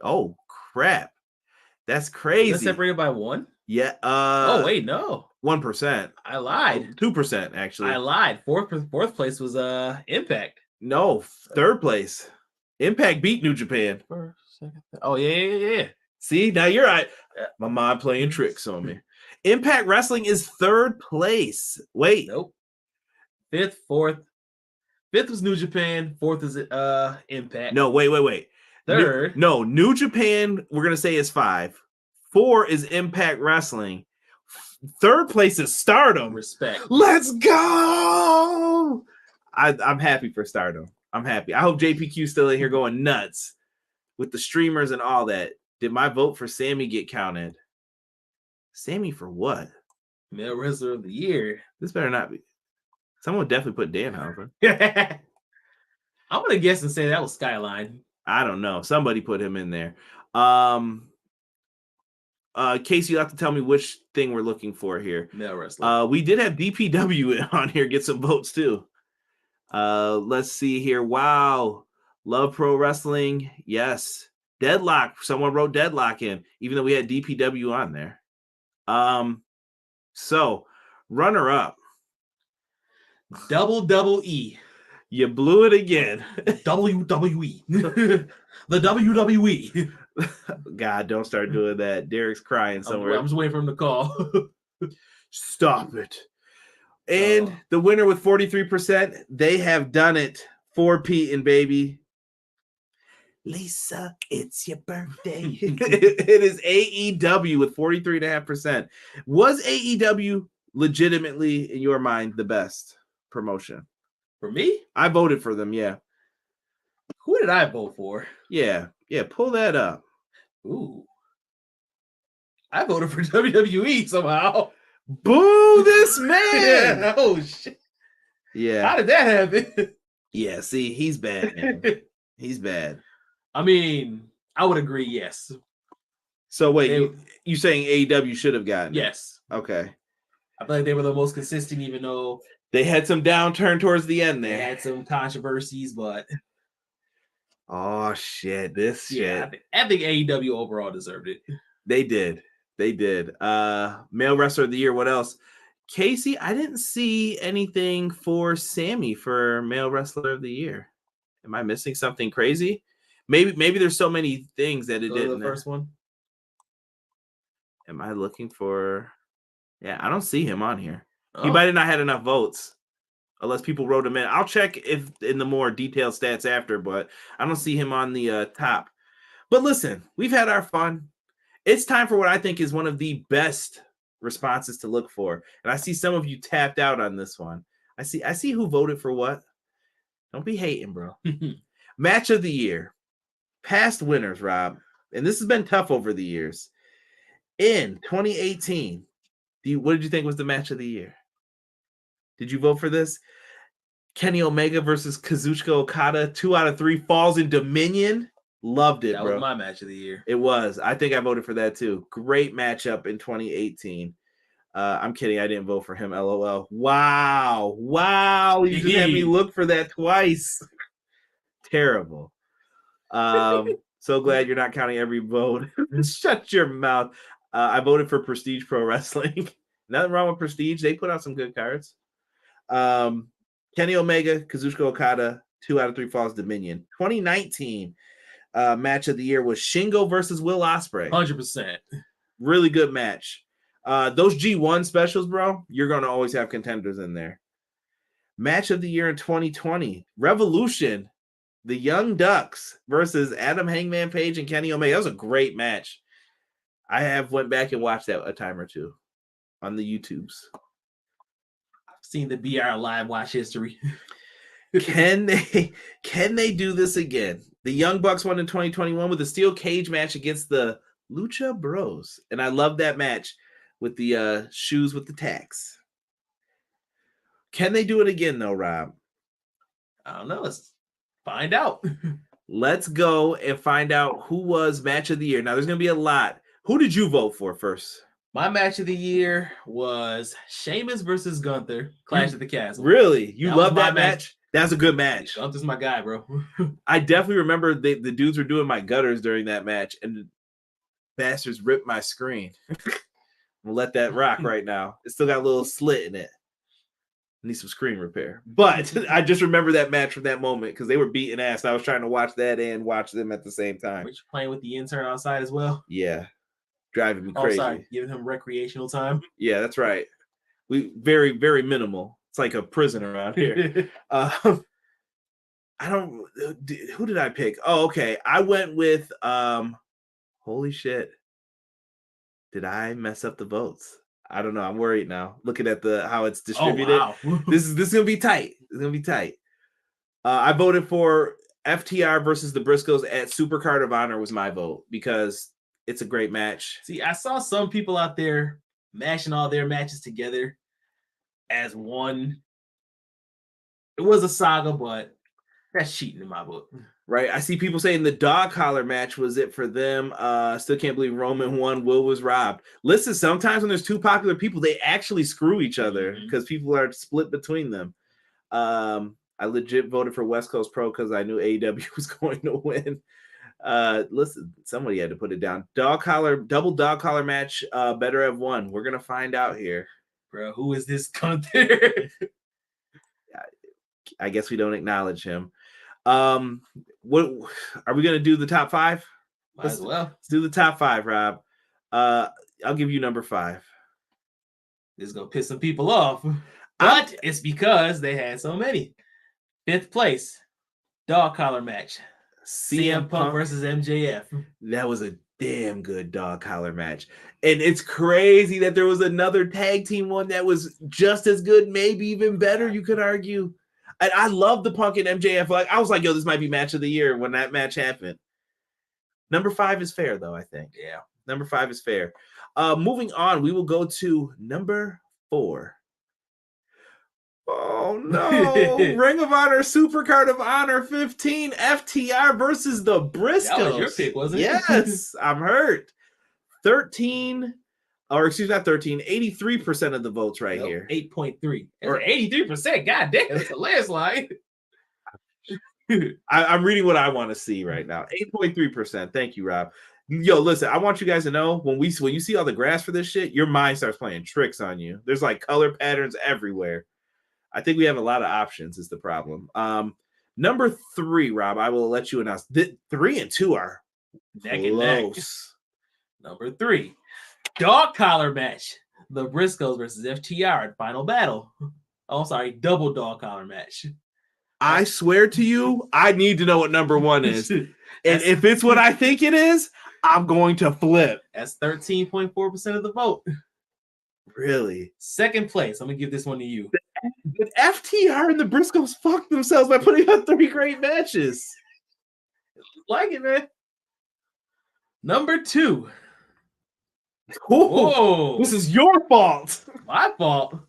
Oh, crap. That's crazy. Is that separated by 1? Yeah. Oh, wait, no. 1%. I lied. 2%, actually. I lied. Fourth place was Impact. No, 3rd place. Impact beat New Japan. First, second, oh, yeah. See, now you're right. My mind playing tricks on me. Impact Wrestling is 3rd place. Wait. Nope. 5th, 4th. 5th was New Japan. 4th is Impact. No, wait. 3rd. No, New Japan, we're going to say is 5. 4 is Impact Wrestling. 3rd place is Stardom. Respect. Let's go. I'm happy for Stardom. I'm happy. I hope JPQ's still in here going nuts with the streamers and all that. Did my vote for Sammy get counted? Sammy for what? Male Wrestler of the Year. This better not be. Someone definitely put Danhausen. I'm going to guess and say that was Skyline. I don't know. Somebody put him in there. Casey, you have to tell me which thing we're looking for here. Male Wrestler. We did have DPW on here get some votes too. Let's see here. Wow. Love Pro Wrestling. Yes. Deadlock. Someone wrote Deadlock in, even though we had DPW on there. So runner up. WWE. You blew it again. WWE. The WWE. God, don't start doing that. Derek's crying somewhere. I'm just waiting for him to call. Stop it. And the winner with 43%, they have done it. 4-peat, baby. Lisa, it's your birthday. It is AEW with 43.5%. Was AEW legitimately, in your mind, the best promotion? For me? I voted for them, yeah. Who did I vote for? Yeah, pull that up. Ooh. I voted for WWE somehow. Boo this man! Yeah. Oh, shit. Yeah. How did that happen? Yeah, see, he's bad, man. He's bad. I mean, I would agree, yes. So wait, you saying AEW should have gotten it? Yes. Okay. I feel like they were the most consistent, even though they had some downturn towards the end there. They had some controversies, but oh shit, this shit. I think AEW overall deserved it. They did. Male Wrestler of the Year. What else? Casey, I didn't see anything for Sammy for Male Wrestler of the Year. Am I missing something crazy? Maybe there's so many things that it Go to didn't. the first one. Am I looking for? Yeah, I don't see him on here. He Oh. might have not had enough votes, unless people wrote him in. I'll check if in the more detailed stats after, but I don't see him on the top. But listen, we've had our fun. It's time for what I think is one of the best responses to look for, and I see some of you tapped out on this one. I see who voted for what. Don't be hating, bro. Match of the year, past winners, Rob, and this has been tough over the years. In 2018, what did you think was the match of the year? Did you vote for this? Kenny Omega versus Kazuchika Okada, 2 out of 3 falls in Dominion. Loved it, that bro. was my match of the year. It was. I think I voted for that too. Great matchup in 2018. I'm kidding. I didn't vote for him. LOL. Wow. You just had me look for that twice. Terrible. So glad you're not counting every vote. Shut your mouth. I voted for Prestige Pro Wrestling. Nothing wrong with Prestige. They put out some good cards. Kenny Omega, Kazuchika Okada, 2 out of 3 falls Dominion. 2019 match of the year was Shingo versus Will Ospreay. 100%. Really good match. Those G1 specials, bro, you're going to always have contenders in there. Match of the year in 2020, Revolution, the Young Ducks versus Adam Hangman Page and Kenny Omega. That was a great match. I have went back and watched that a time or two on the YouTubes. I've seen the BR live watch history. Can they do this again? The Young Bucks won in 2021 with a steel cage match against the Lucha Bros. And I love that match with the shoes with the tacks. Can they do it again, though, Rob? I don't know. Let's find out. Let's go and find out who was match of the year. Now, there's going to be a lot. Who did you vote for first? My match of the year was Sheamus versus Gunther, Clash at the Castle. Really? You love that my match? That's a good match. Gunther's my guy, bro. I definitely remember the dudes were doing my gutters during that match, and the bastards ripped my screen. I'm gonna let that rock right now. It still got a little slit in it. I need some screen repair. But I just remember that match from that moment because they were beating ass. I was trying to watch that and watch them at the same time. Were you playing with the intern outside as well? Yeah. Driving me crazy. Sorry. Giving him recreational time. Yeah, that's right. We very, very minimal. It's like a prison around here. I don't. Who did I pick? Oh, okay. I went with. Holy shit! Did I mess up the votes? I don't know. I'm worried now. Looking at how it's distributed. Oh, wow. This is gonna be tight. It's gonna be tight. I voted for FTR versus the Briscoes at Supercard of Honor was my vote because it's a great match. See, I saw some people out there mashing all their matches together as one. It was a saga, but that's cheating in my book. Right. I see people saying the dog collar match was it for them. Still can't believe Roman won. Will was robbed. Listen, sometimes when there's two popular people, they actually screw each other because people are split between them. I legit voted for West Coast Pro because I knew AEW was going to win. Listen, somebody had to put it down. Double dog collar match. Better have won. We're gonna find out here. Bro, who is this Gunther? I guess we don't acknowledge him. What are we gonna do? The top 5? Might as well. Let's do the top 5, Rob. I'll give you number 5. This is gonna piss some people off, but it's because they had so many. 5th place, dog collar match. CM Punk versus MJF. That was a damn good dog collar match. And it's crazy that there was another tag team one that was just as good, maybe even better, you could argue. And I love the Punk and MJF. Like, I was like, yo, this might be match of the year when that match happened. Number 5 is fair, though, I think. Yeah. Number 5 is fair. Moving on, we will go to number 4. Oh, no. Ring of Honor, Supercard of Honor 15, FTR versus the Briscoes. That was your pick, wasn't it? Yes, I'm hurt. 13, or excuse me, not 13, 83% of the votes right here. 8.3. Or 83%. God damn, it's a landslide. I'm reading what I want to see right now. 8.3%. Thank you, Rob. Yo, listen, I want you guys to know when you see all the graphs for this shit, your mind starts playing tricks on you. There's like color patterns everywhere. I think we have a lot of options is the problem. Number 3, Rob, I will let you announce. 3 and 2 are neck and neck. close. Number 3, dog collar match. The Briscoes versus FTR at Final Battle. Oh, sorry, double dog collar match. I swear to you, I need to know what number 1 is. And if it's what I think it is, I'm going to flip. That's 13.4% of the vote. Really? Second place. I'm going to give this one to you. But FTR and the Briscoes fucked themselves by putting on 3 great matches. Like it, man. Number 2. Whoa, this is your fault. My fault.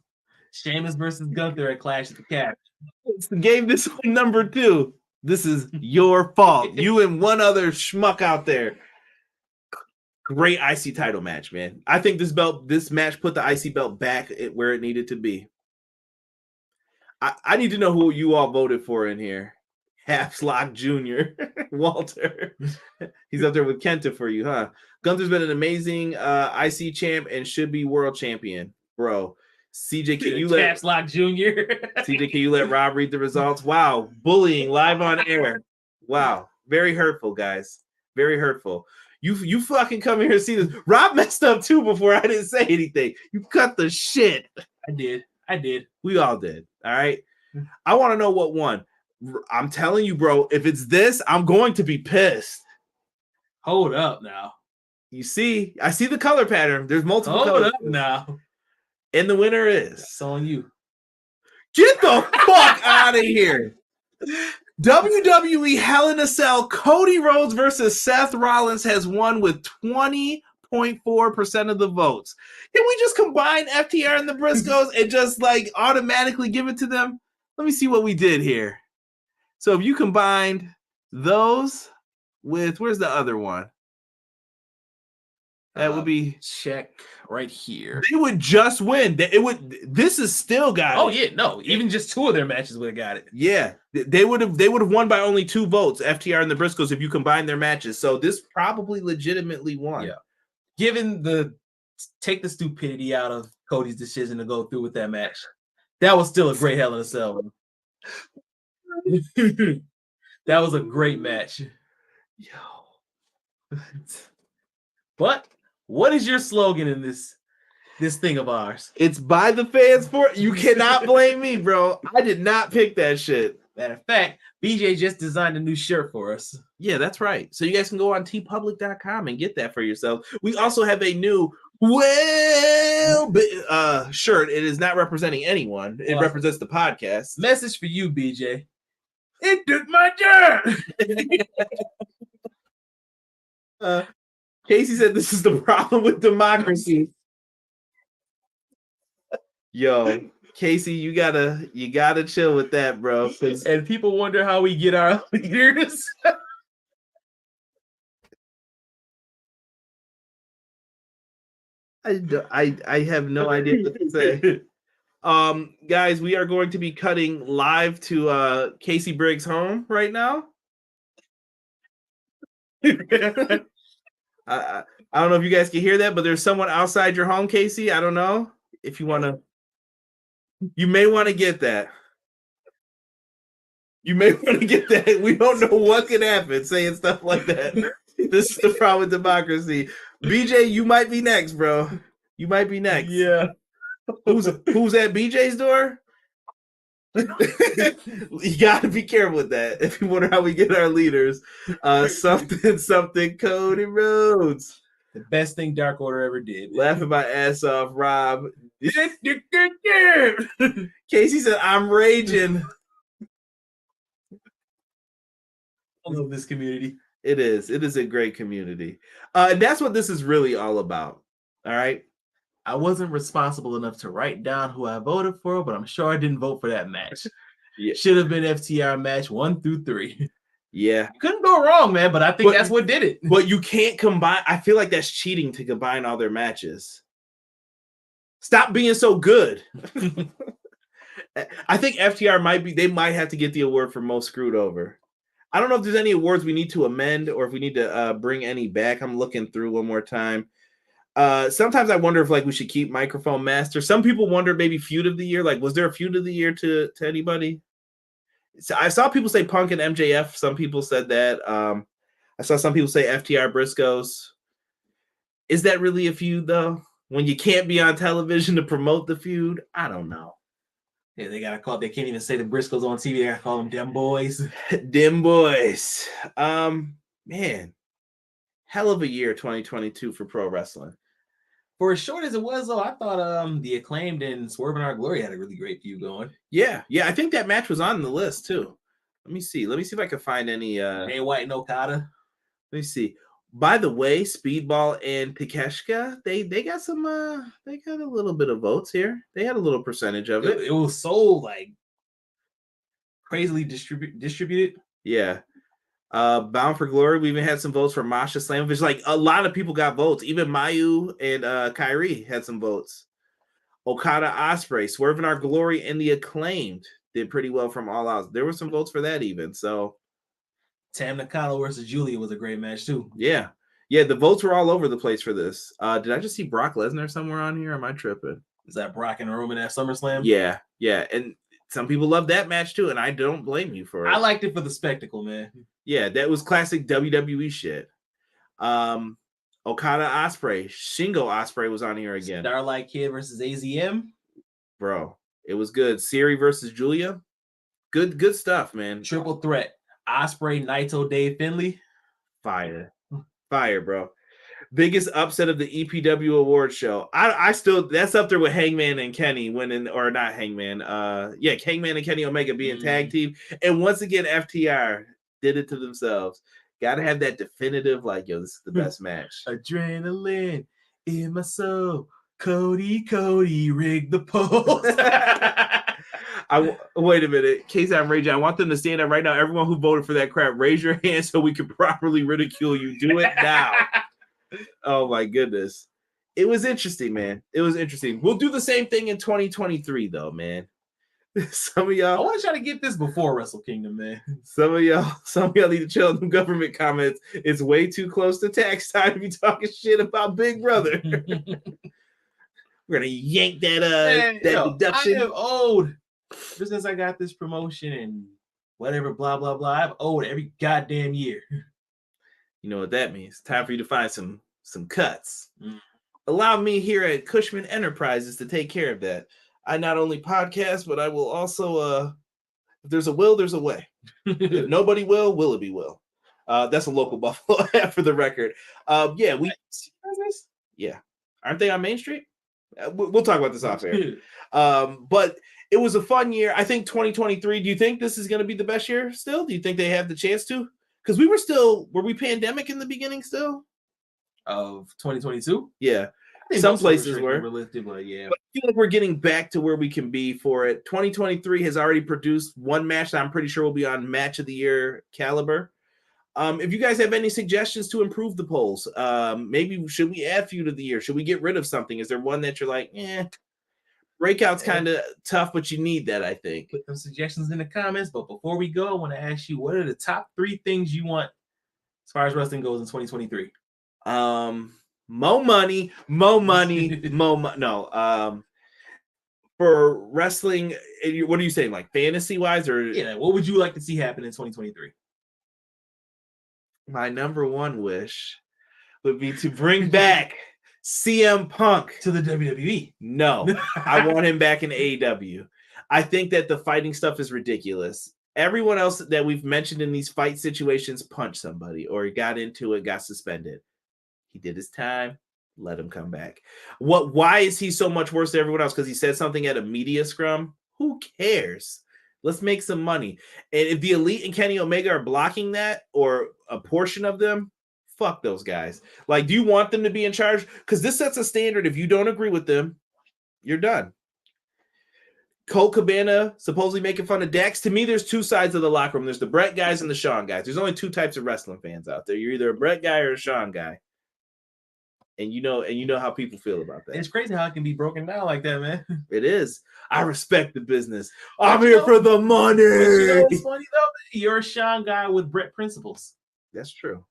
Sheamus versus Gunther at Clash of the Castle. Gave this one number 2. This is your fault. You and one other schmuck out there. Great IC title match, man. I think this match put the IC belt back where it needed to be. I need to know who you all voted for in here. Hapslock Jr. Walter. He's up there with Kenta for you, huh? Gunther's been an amazing IC champ and should be world champion, bro. CJ, can you let Hapslock Jr. CJ, can you let Rob read the results? Wow, bullying live on air. Wow, very hurtful, guys. Very hurtful. You fucking come here and see this. Rob messed up too before I didn't say anything. You cut the shit. I did. We all did. All right. I want to know what won. I'm telling you, bro, if it's this, I'm going to be pissed. Hold up now. You see, I see the color pattern. There's multiple Hold colors. up now. And the winner is. It's on you. Get the fuck out of here. WWE Hell in a Cell, Cody Rhodes versus Seth Rollins has won with 20.4% of the votes. Can we just combine FTR and the Briscoes and just like automatically give it to them? Let me see what we did here. So if you combined those with, where's the other one? That would be check right here. They would just win. This is still got it. Oh yeah, no. Even just 2 of their matches would have got it. Yeah, they would have won by only 2 votes. FTR and the Briscoes if you combine their matches. So this probably legitimately won. Yeah. Given take the stupidity out of Cody's decision to go through with that match, that was still a great Hell in a Cell. That was a great match. Yo. But what is your slogan in this thing of ours? It's by the fans for it. You cannot blame me, bro. I did not pick that shit. Matter of fact, BJ just designed a new shirt for us. Yeah, that's right. So you guys can go on tpublic.com and get that for yourself. We also have a new shirt. It is not representing anyone. It represents the podcast. Message for you, BJ. It took my turn. Casey said this is the problem with democracy. Yo, Casey, you gotta chill with that, bro. And people wonder how we get our leaders. I have no idea what to say. Guys, we are going to be cutting live to Casey Briggs' home right now. I don't know if you guys can hear that, but there's someone outside your home, Casey. I don't know if you want to. You may want to get that. You may want to get that. We don't know what can happen saying stuff like that. This is the problem with democracy. BJ, you might be next, bro. You might be next. Yeah. Who's at BJ's door? You gotta be careful with that. If you wonder how we get our leaders, something Cody Rhodes. The best thing Dark Order ever did. Laughing my ass off, Rob. Casey said, I'm raging. I love this community. It is a great community. And that's what this is really all about. All right. I wasn't responsible enough to write down who I voted for, but I'm sure I didn't vote for that match. Yeah. Should have been FTR match 1 through 3. Yeah. Couldn't go wrong, man, but I think that's what did it. But you can't combine. I feel like that's cheating to combine all their matches. Stop being so good. I think FTR they might have to get the award for most screwed over. I don't know if there's any awards we need to amend or if we need to bring any back. I'm looking through one more time. Sometimes I wonder if we should keep Microphone Master. Some people wonder maybe Feud of the Year. Was there a Feud of the Year to anybody? So I saw people say Punk and MJF. Some people said that. I saw some people say FTR Briscoes. Is that really a feud though? When you can't be on television to promote the feud, I don't know. Yeah, they gotta call. They can't even say the Briscoes on TV. They gotta call them Dem Boys. Dim boys. Man, hell of a year 2022 for pro wrestling. For as short as it was, though, I thought the Acclaimed and Swerve in Our Glory had a really great feud going. Yeah, I think that match was on the list too. Let me see if I can find any. Jay White and Okada. Let me see. By the way, Speedball and Takeshita, they got some they got a little bit of votes here. They had a little percentage of it. It was so like crazily distributed. Yeah. Bound for Glory, we even had some votes for Masha Slamovich. Like a lot of people got votes. Even Mayu and Kyrie had some votes. Okada Ospreay, Swerve in Our Glory, and the Acclaimed did pretty well from All Out. There were some votes for that even. So Tam Nakano versus Julia was a great match too. Yeah, the votes were all over the place for this. Did I just see Brock Lesnar somewhere on here? Or am I tripping? Is that Brock and Roman at SummerSlam? Yeah, and some people love that match too, and I don't blame you for it. I liked it for the spectacle, man. Yeah, that was classic WWE shit. Okada Ospreay, Shingo Ospreay was on here again. Starlight Kid versus AZM. Bro, it was good. Siri versus Julia. Good stuff, man. Triple threat. Ospreay, Naito, Dave Finlay. Fire, bro. Biggest upset of the EPW award show. I still, that's up there with Hangman and Kenny winning, or not Hangman. Hangman and Kenny Omega being tag team. And once again, FTR did it to themselves. Gotta have that definitive, like, yo, this is the best match. Adrenaline in my soul. Cody, rig the post. Wait a minute. Casey, I'm raging. I want them to stand up right now. Everyone who voted for that crap, raise your hand so we can properly ridicule you. Do it now. Oh my goodness. It was interesting, man. It was interesting. We'll do the same thing in 2023, though, man. Some of y'all, I want to try to get this before Wrestle Kingdom, man. Some of y'all need to chill in the government comments. It's way too close to tax time to be talking shit about Big Brother. We're gonna yank that deduction. I am old. Ever since I got this promotion and whatever, blah blah blah, I'm owed every goddamn year. You know what that means? Time for you to find some cuts. Allow me here at Cushman Enterprises to take care of that. I not only podcast, but I will also, if there's a will, there's a way. If nobody will it be will. That's a local Buffalo for the record. Aren't they on Main Street? We'll talk about this off air. But it was a fun year. I think 2023, do you think this is going to be the best year still? Do you think they have the chance to? Because were we pandemic in the beginning still? Of 2022? Yeah. Some places were. But yeah. But I feel like we're getting back to where we can be for it. 2023 has already produced one match that I'm pretty sure will be on Match of the Year caliber. If you guys have any suggestions to improve the polls, maybe should we add Feud of the Year? Should we get rid of something? Is there one that you're like, Breakout's kind of tough, but you need that, I think. Put some suggestions in the comments. But before we go, I want to ask you, what are the top 3 things you want as far as wrestling goes in 2023? More money. No. For wrestling, what are you saying? Like fantasy wise, or what would you like to see happen in 2023? My number one wish would be to bring back CM Punk to the WWE. No, I want him back in AEW. I think that the fighting stuff is ridiculous. Everyone else that we've mentioned in these fight situations punched somebody or got into it, got suspended. He did his time. Let him come back. Why is he so much worse than everyone else? Because he said something at a media scrum? Who cares? Let's make some money. And if the Elite and Kenny Omega are blocking that, or a portion of them, fuck those guys. Like, do you want them to be in charge? Because this sets a standard. If you don't agree with them, you're done. Colt Cabana supposedly making fun of Dax. To me, there's two sides of the locker room. There's the Brett guys and the Shawn guys. There's only two types of wrestling fans out there. You're either a Brett guy or a Shawn guy. And you know how people feel about that. It's crazy how it can be broken down like that, man. It is. I respect the business. I'm here for the money. You know what's funny though? You're a Shawn guy with Brett principles. That's true.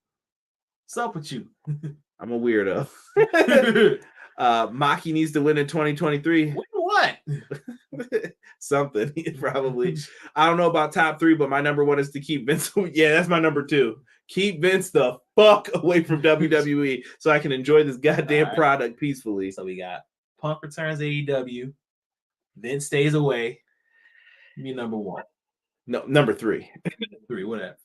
What's up with you? I'm a weirdo. Maki needs to win in 2023. Win what? something. Probably. I don't know about top 3, but my number 1 is to keep Vince. Yeah, that's my number 2. Keep Vince the fuck away from WWE so I can enjoy this goddamn product peacefully. So we got Punk returns AEW. Vince stays away. Me number 1. No, number 3. 3, whatever.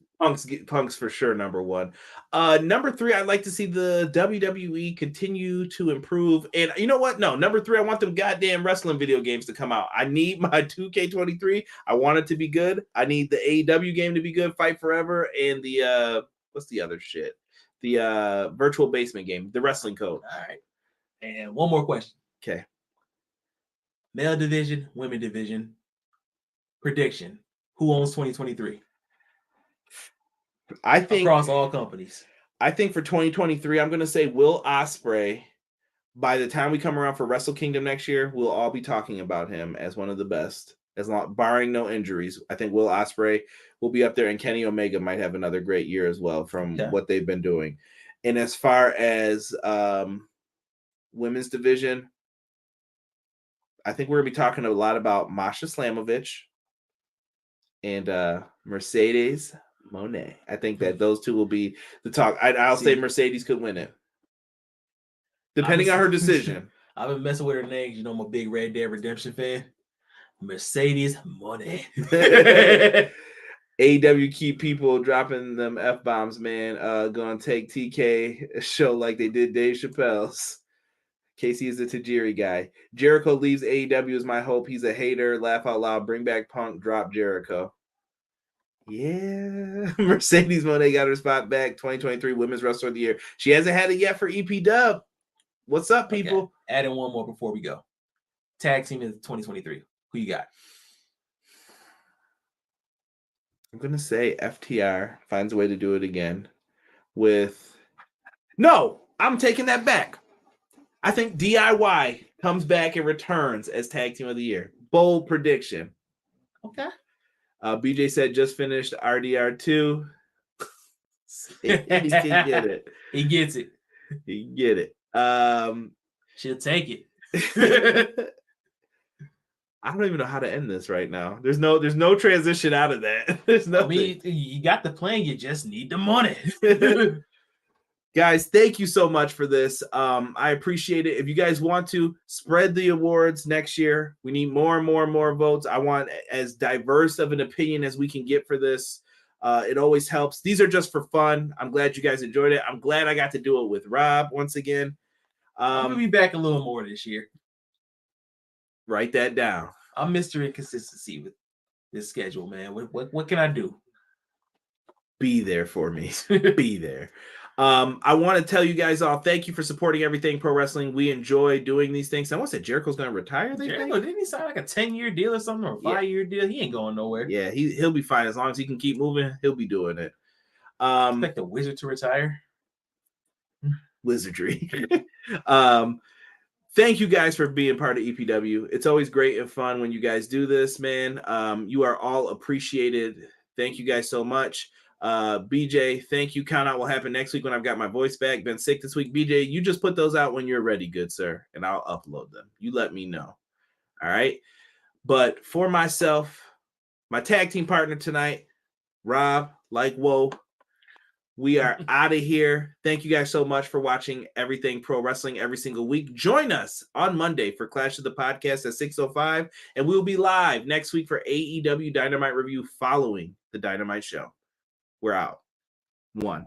Punk's for sure number 1. Number 3, I'd like to see the WWE continue to improve. And you know what? No, number 3, I want them goddamn wrestling video games to come out. I need my 2K23. I want it to be good. I need the AEW game to be good, Fight Forever, and the what's the other shit? The virtual basement game, the wrestling code. All right. And one more question. Okay. Male division, women division. Prediction. Who owns 2023? I think across all companies. I think for 2023, I'm going to say Will Ospreay. By the time we come around for Wrestle Kingdom next year, we'll all be talking about him as one of the best, as long barring no injuries. I think Will Ospreay will be up there, and Kenny Omega might have another great year as well from what they've been doing. And as far as women's division, I think we're going to be talking a lot about Masha Slamovich and Mercedes Moné. I think that those two will be the talk. I'll say Mercedes could win it, depending on her decision. I've been messing with her names. You know, I'm a big Red Dead Redemption fan. Mercedes Moné. AEW keep people dropping them F-bombs, man. Gonna take TK show like they did Dave Chappelle's. Casey is a Tajiri guy. Jericho leaves AEW is my hope. He's a hater. Laugh out loud. Bring back Punk. Drop Jericho. Yeah. Mercedes Moné got her spot back. 2023 Women's Wrestler of the Year. She hasn't had it yet for EPW. What's up, people? Okay. Add in one more before we go. Tag team in 2023. Who you got? I'm going to say FTR finds a way to do it again with... No, I'm taking that back. I think DIY comes back and returns as Tag Team of the Year. Bold prediction. Okay. BJ said just finished RDR2. He can get it. He gets it. He can get it. She'll take it. I don't even know how to end this right now. There's no transition out of that. There's no. I mean, you got the plan. You just need the money. Guys, thank you so much for this. I appreciate it. If you guys want to spread the awards next year, we need more and more and more votes. I want as diverse of an opinion as we can get for this. It always helps. These are just for fun. I'm glad you guys enjoyed it. I'm glad I got to do it with Rob once again. I'm gonna be back a little more this year. Write that down. I'm Mr. Inconsistency with this schedule, man. What can I do? Be there for me. Be there. I want to tell you guys all, thank you for supporting Everything Pro Wrestling. We enjoy doing these things. I want to say Jericho's going to retire. Didn't he sign like a 10-year deal or something, or a 5-year deal? He ain't going nowhere. Yeah, he'll be fine as long as he can keep moving. He'll be doing it. Expect the Wizard to retire. Wizardry. Thank you guys for being part of EPW. It's always great and fun when you guys do this, man. You are all appreciated. Thank you guys so much. BJ, thank you. Count out will happen next week when I've got my voice back. Been sick this week. BJ, you just put those out when you're ready, good sir, and I'll upload them. You let me know. All right. But for myself, my tag team partner tonight, Rob, like whoa, we are out of here. Thank you guys so much for watching Everything Pro Wrestling every single week. Join us on Monday for Clash of the Podcast at 6:05, and we'll be live next week for AEW Dynamite review following the Dynamite show. We're out. 1.